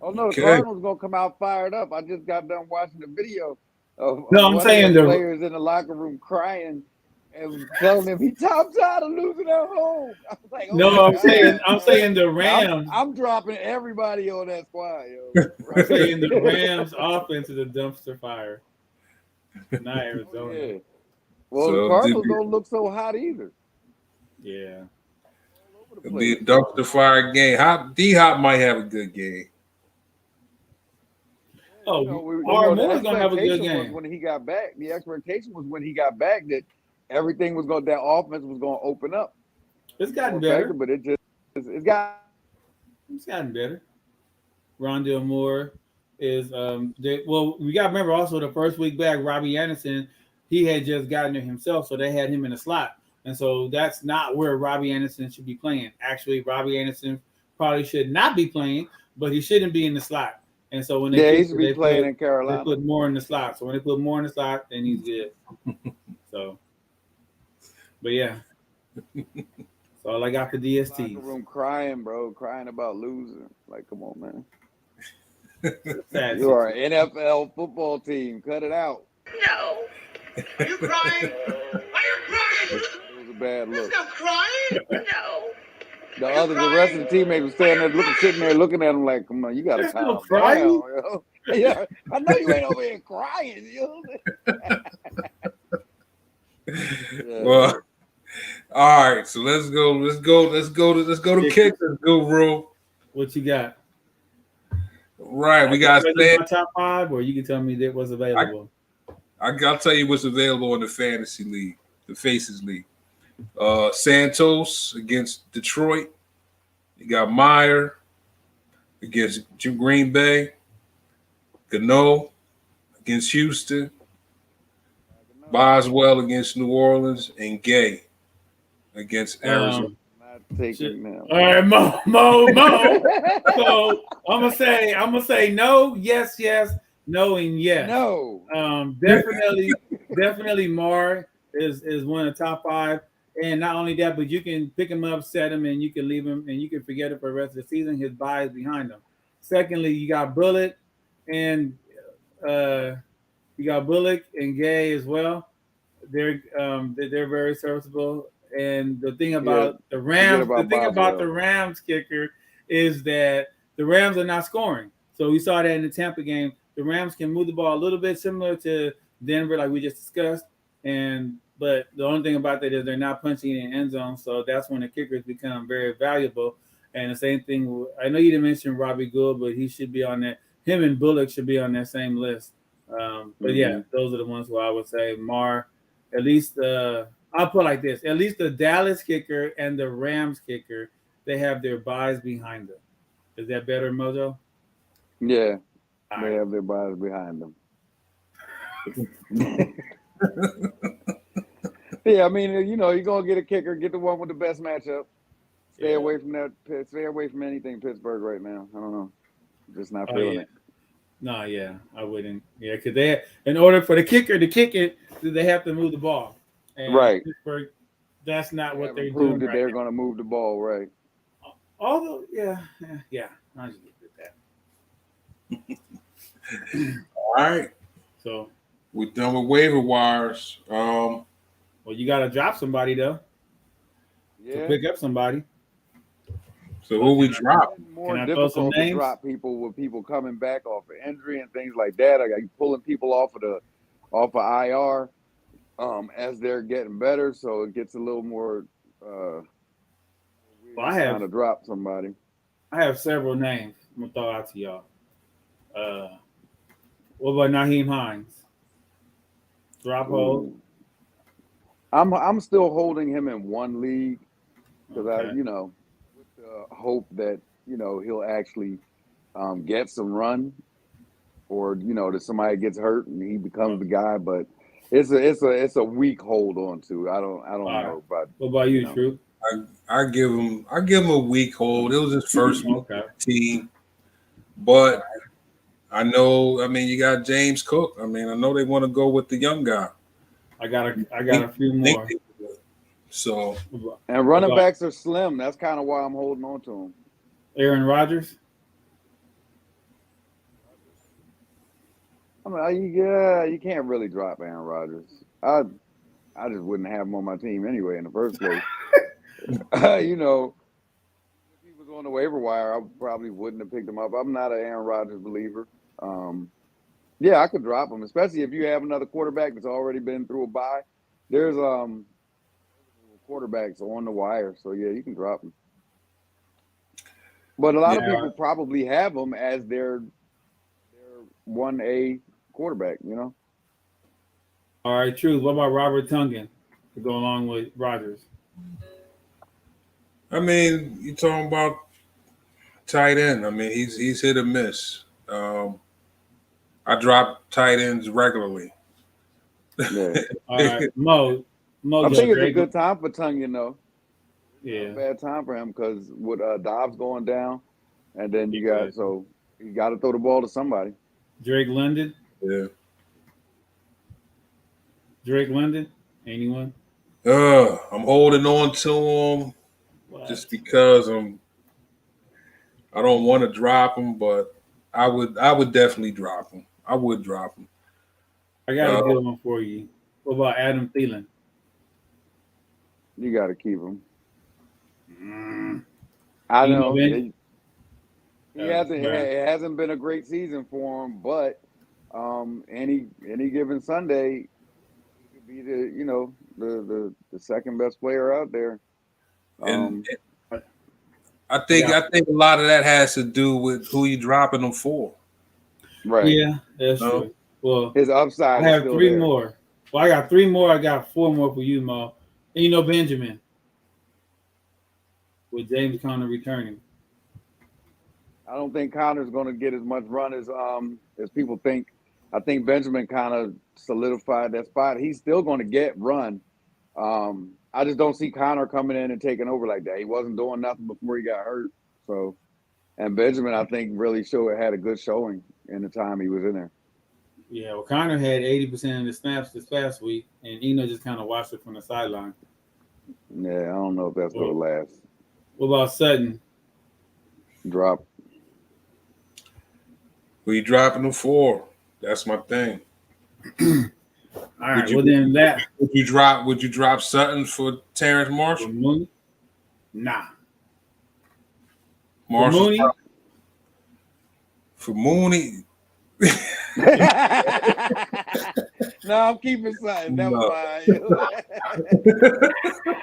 Oh no, the Cardinals gonna come out fired up. I just got done watching the video of I'm saying the players in the locker room crying and telling them he top tired of losing at home. I was like, I'm saying the Rams. I'm dropping everybody on that squad, yo. I'm saying the Rams offense is a dumpster fire. Not Arizona. Yeah. Well, the Cardinals don't look so hot either. Yeah. It'll be a dumpster fire game. D-Hop might have a good game. Oh, Moore's gonna have a good game. When he got back, the expectation was when he got back that everything was going, that offense was going to open up. It's gotten better, but it's gotten better. Rondale Moore is we got to remember also the first week back, Robbie Anderson, he had just gotten it himself, so they had him in the slot, and so that's not where Robbie Anderson should be playing. Actually, Robbie Anderson probably should not be playing, but he shouldn't be in the slot. And so when he should be playing in Carolina. They put more in the slot. So when they put more in the slot, then he's good. So, but yeah. That's all I got for DST. Locker room crying, bro, crying about losing. Like, come on, man. You are an NFL football team. Cut it out. No. Are you crying? Are you crying? It was a bad look. There's no crying? No. The rest of the teammates were standing there, sitting there looking at him like, come on, you got to calm down. Yo. Yeah, I know you ain't over here crying. Yo. Yeah. Well, all right, so let's go to kickers, Guru. What you got? Right, we got my top 5, or you can tell me that was available. I'll tell you what's available in the fantasy league, the Faces League. Santos against Detroit. You got Meyer against Green Bay. Gano against Houston. Boswell against New Orleans, and Gay against Arizona. All right, Mo. So I'm gonna say no, yes, no, and yes. No. Definitely definitely Mar is one of the top 5. And not only that, but you can pick him up, set him, and you can leave him, and you can forget it for the rest of the season. His bye is behind him. Secondly, you got Bullock, and uh, you got Bullock and Gay as well. They're very serviceable. And the thing about the Rams, the Rams kicker is that the Rams are not scoring. So we saw that in the Tampa game. The Rams can move the ball a little bit similar to Denver, like we just discussed. But the only thing about that is they're not punching in the end zone. So that's when the kickers become very valuable. And the same thing, I know you didn't mention Robbie Gould, but he should be on that. Him and Bullock should be on that same list. But yeah, those are the ones who I would say Mar. At least I'll put it like this: at least the Dallas kicker and the Rams kicker, they have their buys behind them. Is that better, Mojo? Yeah, they have their buys behind them. Yeah, I mean, you're gonna get a kicker, get the one with the best matchup. Stay away from that. Stay away from anything Pittsburgh right now. I don't know, just not feeling it. No, yeah, I wouldn't. Yeah, because in order for the kicker to kick it, they have to move the ball. And right. Pittsburgh, that's not what they're doing. That they're going to move the ball, right? Although, yeah, I just did that. All right. So we're done with waiver wires. Well, you got to drop somebody though. Yeah. To pick up somebody. So who we drop? It's more difficult to drop people with people coming back off of injury and things like that. Like you pulling people off of IR as they're getting better, so it gets a little more. I have trying to drop somebody. I have several names. I'm gonna throw out to y'all. What about Nyheim Hines? Drop hold. I'm still holding him in one league because hope that he'll actually get some run, or that somebody gets hurt and he becomes the guy. But it's a weak hold on to. I don't know. But what about you, True? I give him a weak hold. It was his first team, but I know. I mean, you got James Cook. I mean, I know they want to go with the young guy. I got a few more. So and running backs are slim. That's kind of why I'm holding on to him. Aaron Rodgers. I mean, you can't really drop Aaron Rodgers. I just wouldn't have him on my team anyway in the first place. If he was on the waiver wire, I probably wouldn't have picked him up. I'm not an Aaron Rodgers believer. Yeah, I could drop him, especially if you have another quarterback that's already been through a bye. There's quarterbacks on the wire, so yeah, you can drop him. But a lot of people probably have him as their 1A quarterback, All right, True. What about Robert Tonyan to go along with Rodgers? I mean, you're talking about tight end. I mean, he's hit or miss. I drop tight ends regularly. Yeah. All right, Mo. I think it's a good time for Tonyan, though. Yeah. Bad time for him because with Dobbs going down, and then you got to throw the ball to somebody. Drake London. Yeah. Drake London. Anyone? I'm holding on to him just because I don't want to drop him, but I would definitely drop him. I would drop him. I got a good one for you. What about Adam Thielen? You got to keep him. I know it hasn't been a great season for him, but any given Sunday, he could be the second best player out there. And I think a lot of that has to do with who you dropping them for. Right. Yeah, that's true. Well, his upside. I have three more. Well, I got 3 more. I got 4 more for you, Mo. And Benjamin. With James Conner returning. I don't think Conner's going to get as much run as people think. I think Benjamin kind of solidified that spot. He's still going to get run. I just don't see Conner coming in and taking over like that. He wasn't doing nothing before he got hurt. So, and Benjamin, I think, really had a good showing in the time he was in there. Yeah, well, Connor had 80% of the snaps this past week, and Eno just kind of watched it from the sideline. Yeah, I don't know if that's gonna last. What about Sutton? Drop. We dropping the 4. That's my thing. All right. Well, then that would you drop Sutton for Terrence Marshall? for Mooney? Nah. Marshall For Mooney? For Mooney. No, I'm keeping Sutton. Never mind.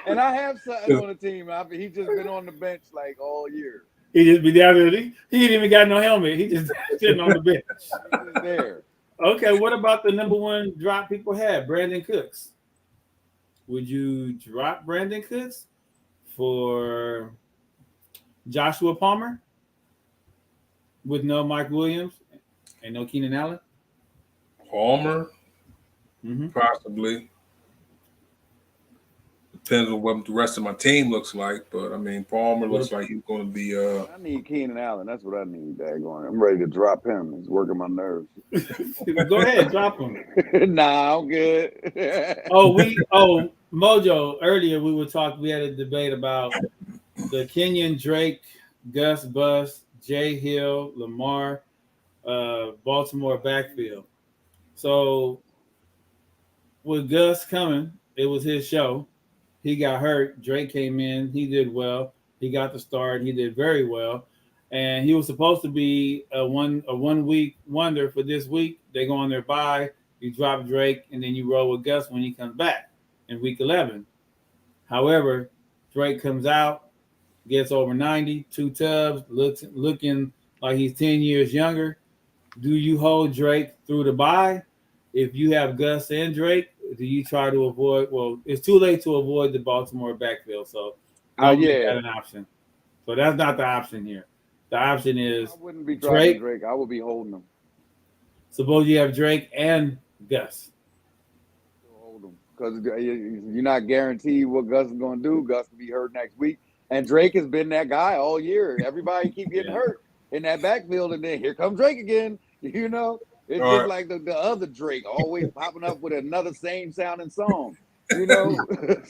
And I have Sutton on the team. He's just been on the bench like all year. He just be down there. He ain't even got no helmet. He just sitting on the bench. He's just there. Okay, what about the number one drop people had, Brandon Cooks? Would you drop Brandon Cooks for Joshua Palmer with no Mike Williams and no Keenan Allen? Palmer? Possibly. Depends on what the rest of my team looks like, but I mean, Palmer looks like he's going to be. I need Keenan Allen. That's what I need. Daggone. I'm ready to drop him. He's working my nerves. Go ahead, drop him. Nah, I'm good. Mojo. Earlier we had a debate about the Kenyon Drake, Gus Bus, Jay Hill, Lamar, Baltimore backfield. So with Gus coming, it was his show. He got hurt. Drake came in. He did well. He got the start. He did very well. And he was supposed to be a 1 week wonder for this week. They go on their bye. You drop Drake, and then you roll with Gus when he comes back in week 11. However, Drake comes out, gets over 90, 2 tubs, looking like he's 10 years younger. Do you hold Drake through the bye? If you have Gus and Drake, do you try to avoid? Well, it's too late to avoid the Baltimore backfield, so don't make that an option. So that's not the option here. The option is I wouldn't be dropping Drake. I would be holding him. Suppose you have Drake and Gus. Hold him because you're not guaranteed what Gus is going to do. Gus will be hurt next week, and Drake has been that guy all year. Everybody keep getting hurt in that backfield, and then here comes Drake again. You know. It's just like the other Drake, always popping up with another same sounding song, you know.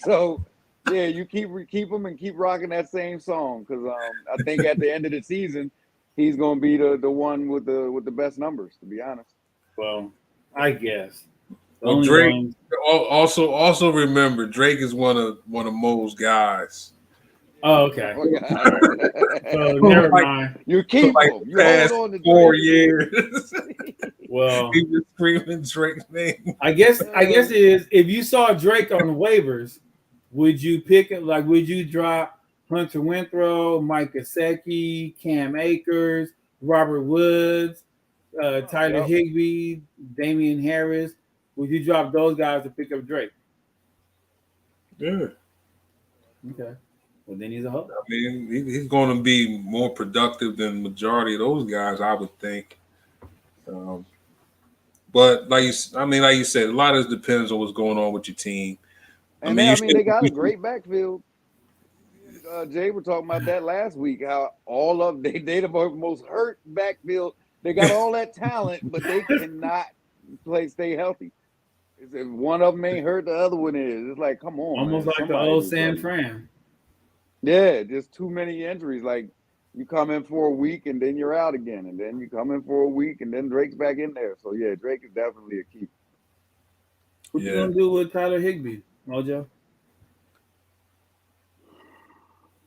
So yeah, you keep him and keep rocking that same song because I think at the end of the season, he's gonna be the one with the best numbers. To be honest. Well, I guess. Well, Drake also remember Drake is one of Mo's guys. Oh, okay. So never mind. You keep him. You hold on to 4 years. Well, he was screaming Drake's name. I guess it is. If you saw Drake on the waivers, would you pick it? Like, would you drop Hunter Renfrow, Mike Gesicki, Cam Akers, Robert Woods, Tyler Higbee, Damian Harris? Would you drop those guys to pick up Drake? Yeah. Okay. Well, then he's a hope. I mean, he's going to be more productive than the majority of those guys, I would think. But like you said, a lot of this depends on what's going on with your team. And they got a great backfield. Jay were talking about that last week. How all of they the most hurt backfield. They got all that talent, but they cannot stay healthy. If one of them ain't hurt, the other one is. It's like, come on, almost like the old San Fran. Yeah, just too many injuries. Like you come in for a week and then you're out again, and then you come in for a week and then Drake's back in there. So yeah, Drake is definitely a key. What you gonna do with Tyler Higbee, Mojo?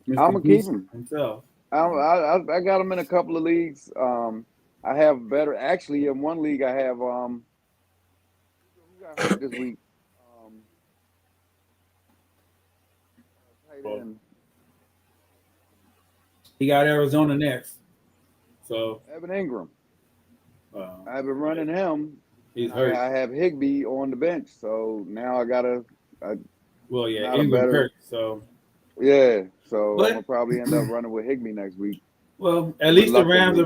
I'm gonna keep him himself. I got him in a couple of leagues. I have better actually in one league. I have who got hurt this week. Tight end. He got Arizona next. So Evan Ingram. I've been running him. He's hurt. I have Higbee on the bench, so now I gotta. Ingram hurt. So yeah, so I'm gonna probably end up running with Higbee next week. Well, at least the Rams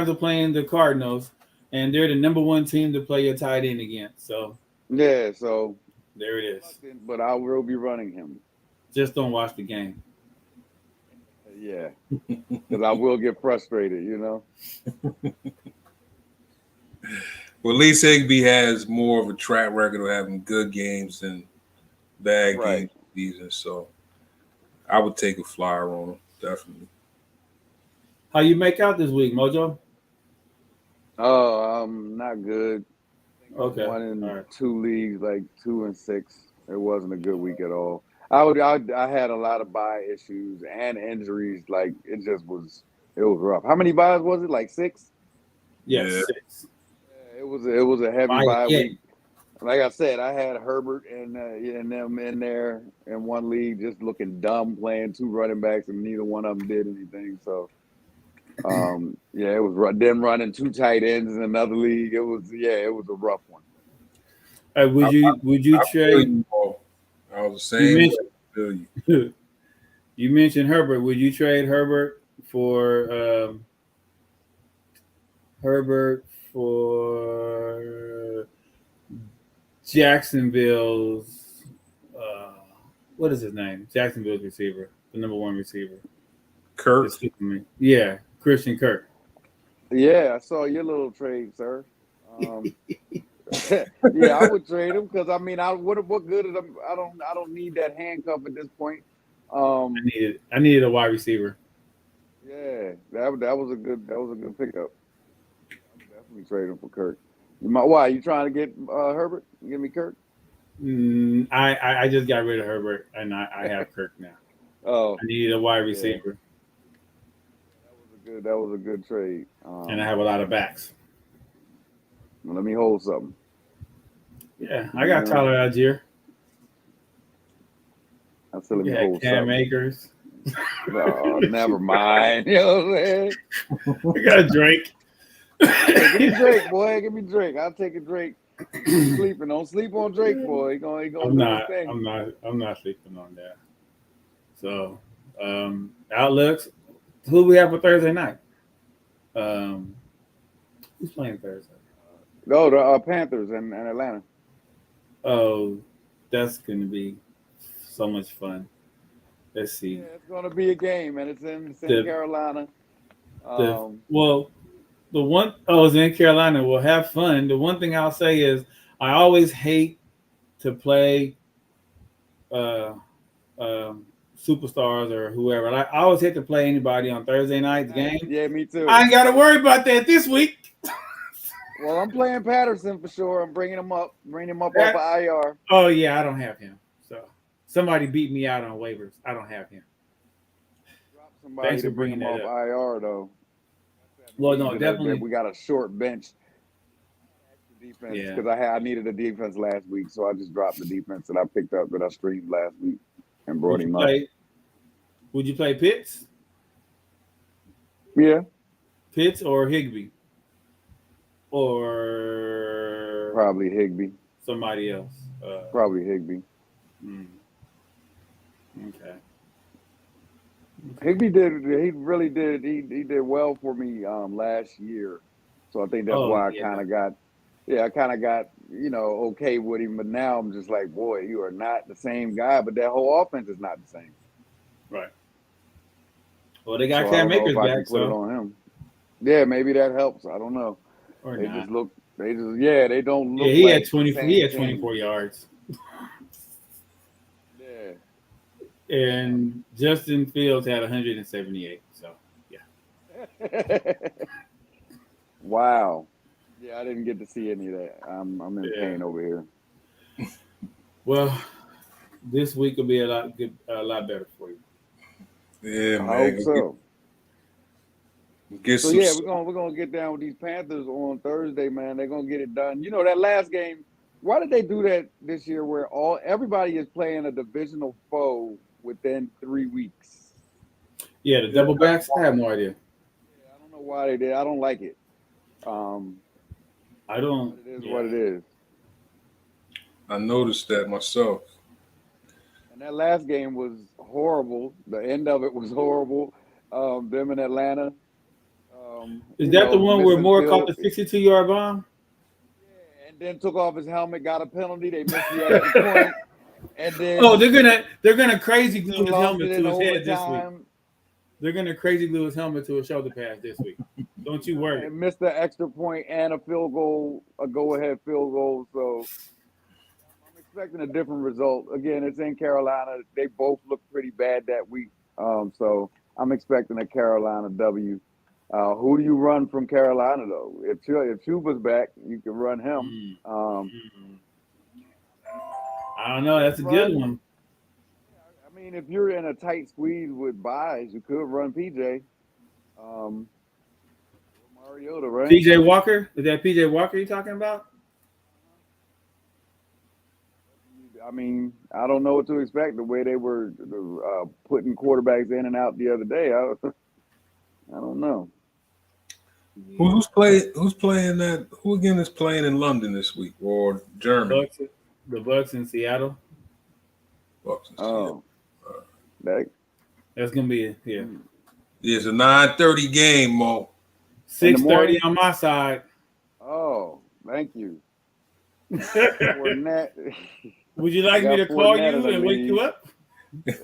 are playing the Cardinals, and they're the number one team to play your tight end against. So yeah, so there it is. But I will be running him. Just don't watch the game. Yeah, because I will get frustrated, you know. Well, at least Higbee has more of a track record of having good games than bad Right. games this season. So I would take a flyer on him, definitely. How you make out this week, Mojo? Oh, not good. Okay. One in All right. 2 leagues, like 2 and 6. It wasn't a good week at all. I had a lot of bye issues and injuries. Like it was rough. How many byes was it? Like 6? Yes. Yeah. 6. Yeah, it was a heavy bye Yeah. week. Like I said, I had Herbert and them in there in one league, just looking dumb, playing 2 running backs, and neither one of them did anything. So, yeah, it was them running 2 tight ends in another league. It was a rough one. Would you I feel trade? you, Paul. I was the same. mentioned- I feel you. You mentioned Herbert. Would you trade Herbert for Jacksonville's what is his name? Jacksonville's receiver, the number 1 receiver. Kirk. Yeah, Christian Kirk. Yeah, I saw your little trade, sir. Yeah, I would trade him because I mean, what good is him? I don't need that handcuff at this point. I needed a wide receiver. Yeah, that was a good pickup. I would definitely trade him for Kirk. Why you trying to get Herbert? Give me Kirk. I just got rid of Herbert and I have Kirk now. Oh, I needed a wide receiver, that was a good trade. and I have a lot of backs. Let me hold something. Yeah, I got Tyler Algier. I said let me hold Cam something. Akers. Oh, never mind. You know what I'm saying? I got Drake. Hey, give me Drake, boy. Give me Drake. I'll take a Drake. Sleeping. Don't sleep on Drake, boy. He gonna I'm do his thing. I'm not sleeping on that. So, outlooks. Who we have for Thursday night? Who's playing Thursday? No, the Panthers and Atlanta. Oh, that's going to be so much fun. Let's see. Yeah, it's gonna be a game, and it's in Carolina. It's in Carolina. We'll have fun. The one thing I'll say is I always hate to play superstars or whoever. I always hate to play anybody on Thursday night's game. Yeah, me too. I ain't got to worry about that this week. Well, I'm playing Patterson for sure. I'm bringing him up off of IR. Oh yeah, I don't have him. So somebody beat me out on waivers. I don't have him. Drop somebody Thanks to for bring him bringing off that IR though. Well, no, definitely. We got a short bench defense because I needed a defense last week, so I just dropped the defense that I picked up that I streamed last week and brought him up. Would you play Pitts? Yeah. Pitts or Higbee? Or probably Higbee. Somebody else. Probably Higbee. Okay. Higbee really did. He did well for me last year, so I think that's why I kind of got okay with him. But now I'm just like, boy, you are not the same guy. But that whole offense is not the same. Right. Well, they got Cam Akers back, so put it on him. Yeah, maybe that helps. I don't know. Or they not. just look. They don't look. Yeah, he like had 24. He had 24 yards. Yeah. And Justin Fields had 178. So yeah. Wow. Yeah, I didn't get to see any of that. I'm in pain over here. Well, this week will be a lot better for you. Yeah, man. I hope so. So yeah, we're gonna get down with these Panthers on Thursday, man. They're gonna get it done. You know that last game. Why did they do that this year? Where everybody is playing a divisional foe within 3 weeks. Yeah, the double backs. I have no idea. Yeah, I don't know why they did. I don't like it. I don't. It is what it is. I noticed that myself. And that last game was horrible. The end of it was horrible. Them in Atlanta. Is that the one where Moore caught the 62-yard bomb? Yeah, and then took off his helmet, got a penalty. They missed the extra point. And then they're gonna crazy glue his helmet to his head this week. overtime. They're gonna crazy glue his helmet to a shoulder pad this week. Don't you worry. And missed the extra point and a field goal, a go-ahead field goal. So I'm expecting a different result. Again, it's in Carolina. They both look pretty bad that week. So I'm expecting a Carolina W. Who do you run from Carolina though? If Chuba's back, you can run him. I don't know. That's a good one. I mean, if you're in a tight squeeze with buys, you could run PJ. Mariota, right? PJ Walker? Is that PJ Walker you're talking about? I mean, I don't know what to expect. The way they were putting quarterbacks in and out the other day, I don't know. Who's playing that? Who again is playing in London this week or Germany? The Bucks in Seattle. Bucks in Seattle. That's gonna be it. Yeah. Mm. It's a 9:30 game, Mo. 6:30 on my side. Oh, thank you. Fournette. Would you like me to call you and wake you up?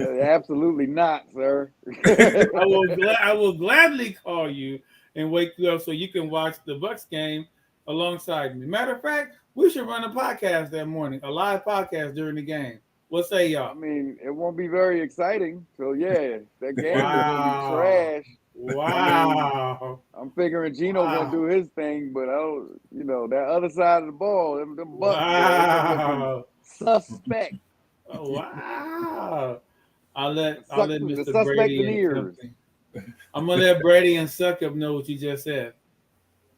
Absolutely not, sir. I will gladly call you and wake you up so you can watch the Bucks game alongside me. Matter of fact, we should run a podcast that morning, a live podcast during the game. What say y'all? I mean, it won't be very exciting. So yeah, that game is gonna be trash. Wow. I'm figuring Gino gonna do his thing, but that other side of the ball, them Bucks, wow. Suspect. Oh, wow. I'll let Mr. The Brady and I'm gonna let Brady and Suckup know what you just said.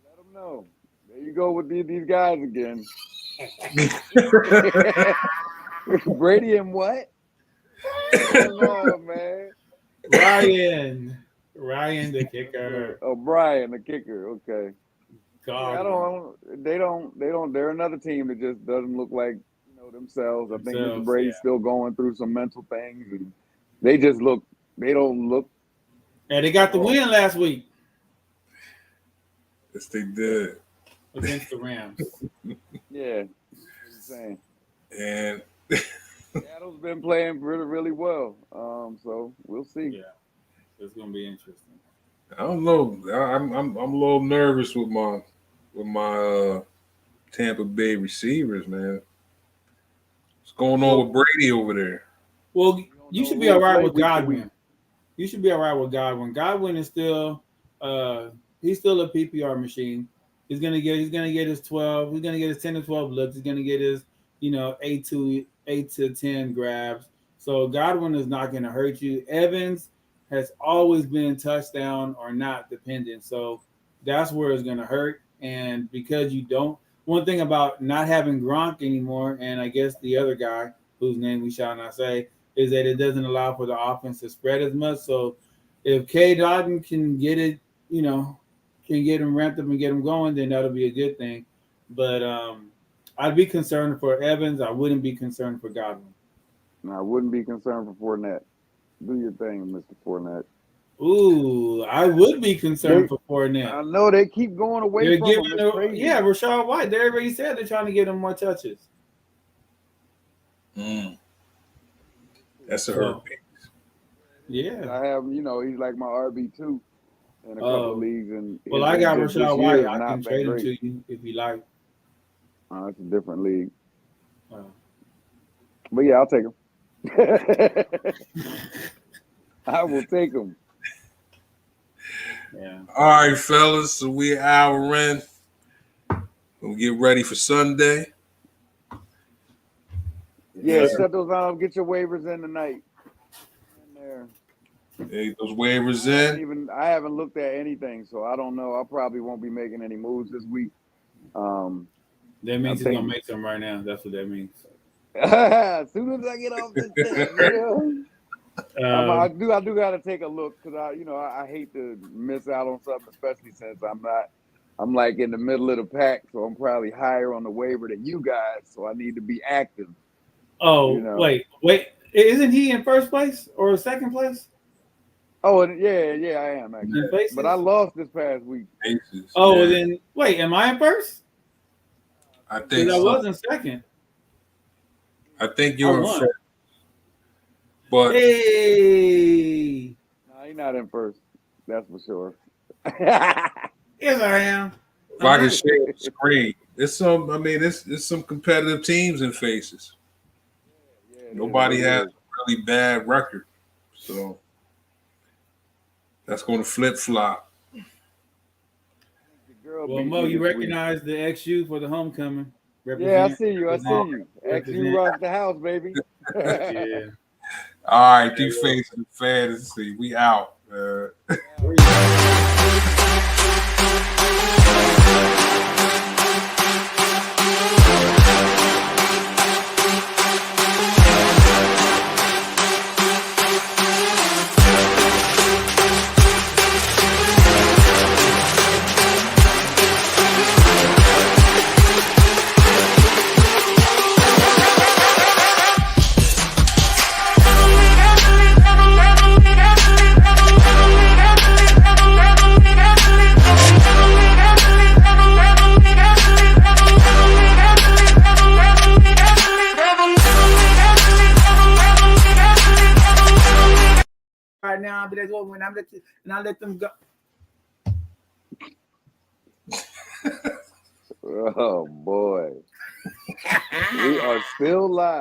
Let them know. There you go with these guys again. Brady and what? Oh, man. Ryan the kicker. Oh, Brian the kicker. Okay. God. They're another team that just doesn't look like themselves. I think Mr. Brady's still going through some mental things, and they don't look. And they got the win last week. Yes, they did. Against the Rams. Yeah. What you saying? And Seattle's been playing really, really well. So we'll see. Yeah. It's gonna be interesting. I don't know. I'm a little nervous with my Tampa Bay receivers, man. What's going on with Brady over there? Well, you should be all right with Godwin. You should be all right with Godwin. Godwin is still he's still a PPR machine. He's gonna get his 12. He's gonna get his 10 to 12 looks. He's gonna get his 8 to 10 grabs. So Godwin is not gonna hurt you. Evans has always been touchdown or not dependent. So that's where it's gonna hurt. And because you don't, one thing about not having Gronk anymore, and I guess the other guy whose name we shall not say, is that it doesn't allow for the offense to spread as much. So if K. Dotton can get it, can get him ramped up and get him going, then that'll be a good thing. But I'd be concerned for Evans. I wouldn't be concerned for Godwin. No, I wouldn't be concerned for Fournette. Do your thing, Mr. Fournette. Ooh, I would be concerned for Fournette. I know they keep going away from him. Yeah, Rachaad White. They already said they're trying to get him more touches. That's a hurt pick. Yeah. I have, he's like my RB2 in a couple of leagues. And I got Rachaad White. I can trade him to you if you like. It's a different league. But yeah, I'll take him. I will take him. Yeah. All right, fellas. So we're an hour in. We'll get ready for Sunday. Yeah, shut those out. Get your waivers in tonight. In there. Hey, those waivers in. I haven't looked at anything, so I don't know. I probably won't be making any moves this week. That means he's gonna make some right now. That's what that means. As soon as I get off this thing, I do got to take a look because I hate to miss out on something, especially since I'm like in the middle of the pack, so I'm probably higher on the waiver than you guys. So I need to be active. Oh, wait, isn't he in first place or second place? Oh, yeah, I am actually. But I lost this past week. Then wait, am I in first? I think I was in second. I think you're in first. But hey, no, you're not in first. That's for sure. Yes, I am. If I can share the screen, it's some. I mean, it's some competitive teams in Faces. Yeah, it Nobody is. has a really bad record, so that's going to flip flop. The girl Well, beat Mo, me you this week. recognize the XU for the homecoming. Yeah, I see you. I see you. represent. XU rocks the house, baby. Yeah. All right, D Faces and Fantasy, we out. Right now, but that's what when I let them go. Oh boy. We are still live.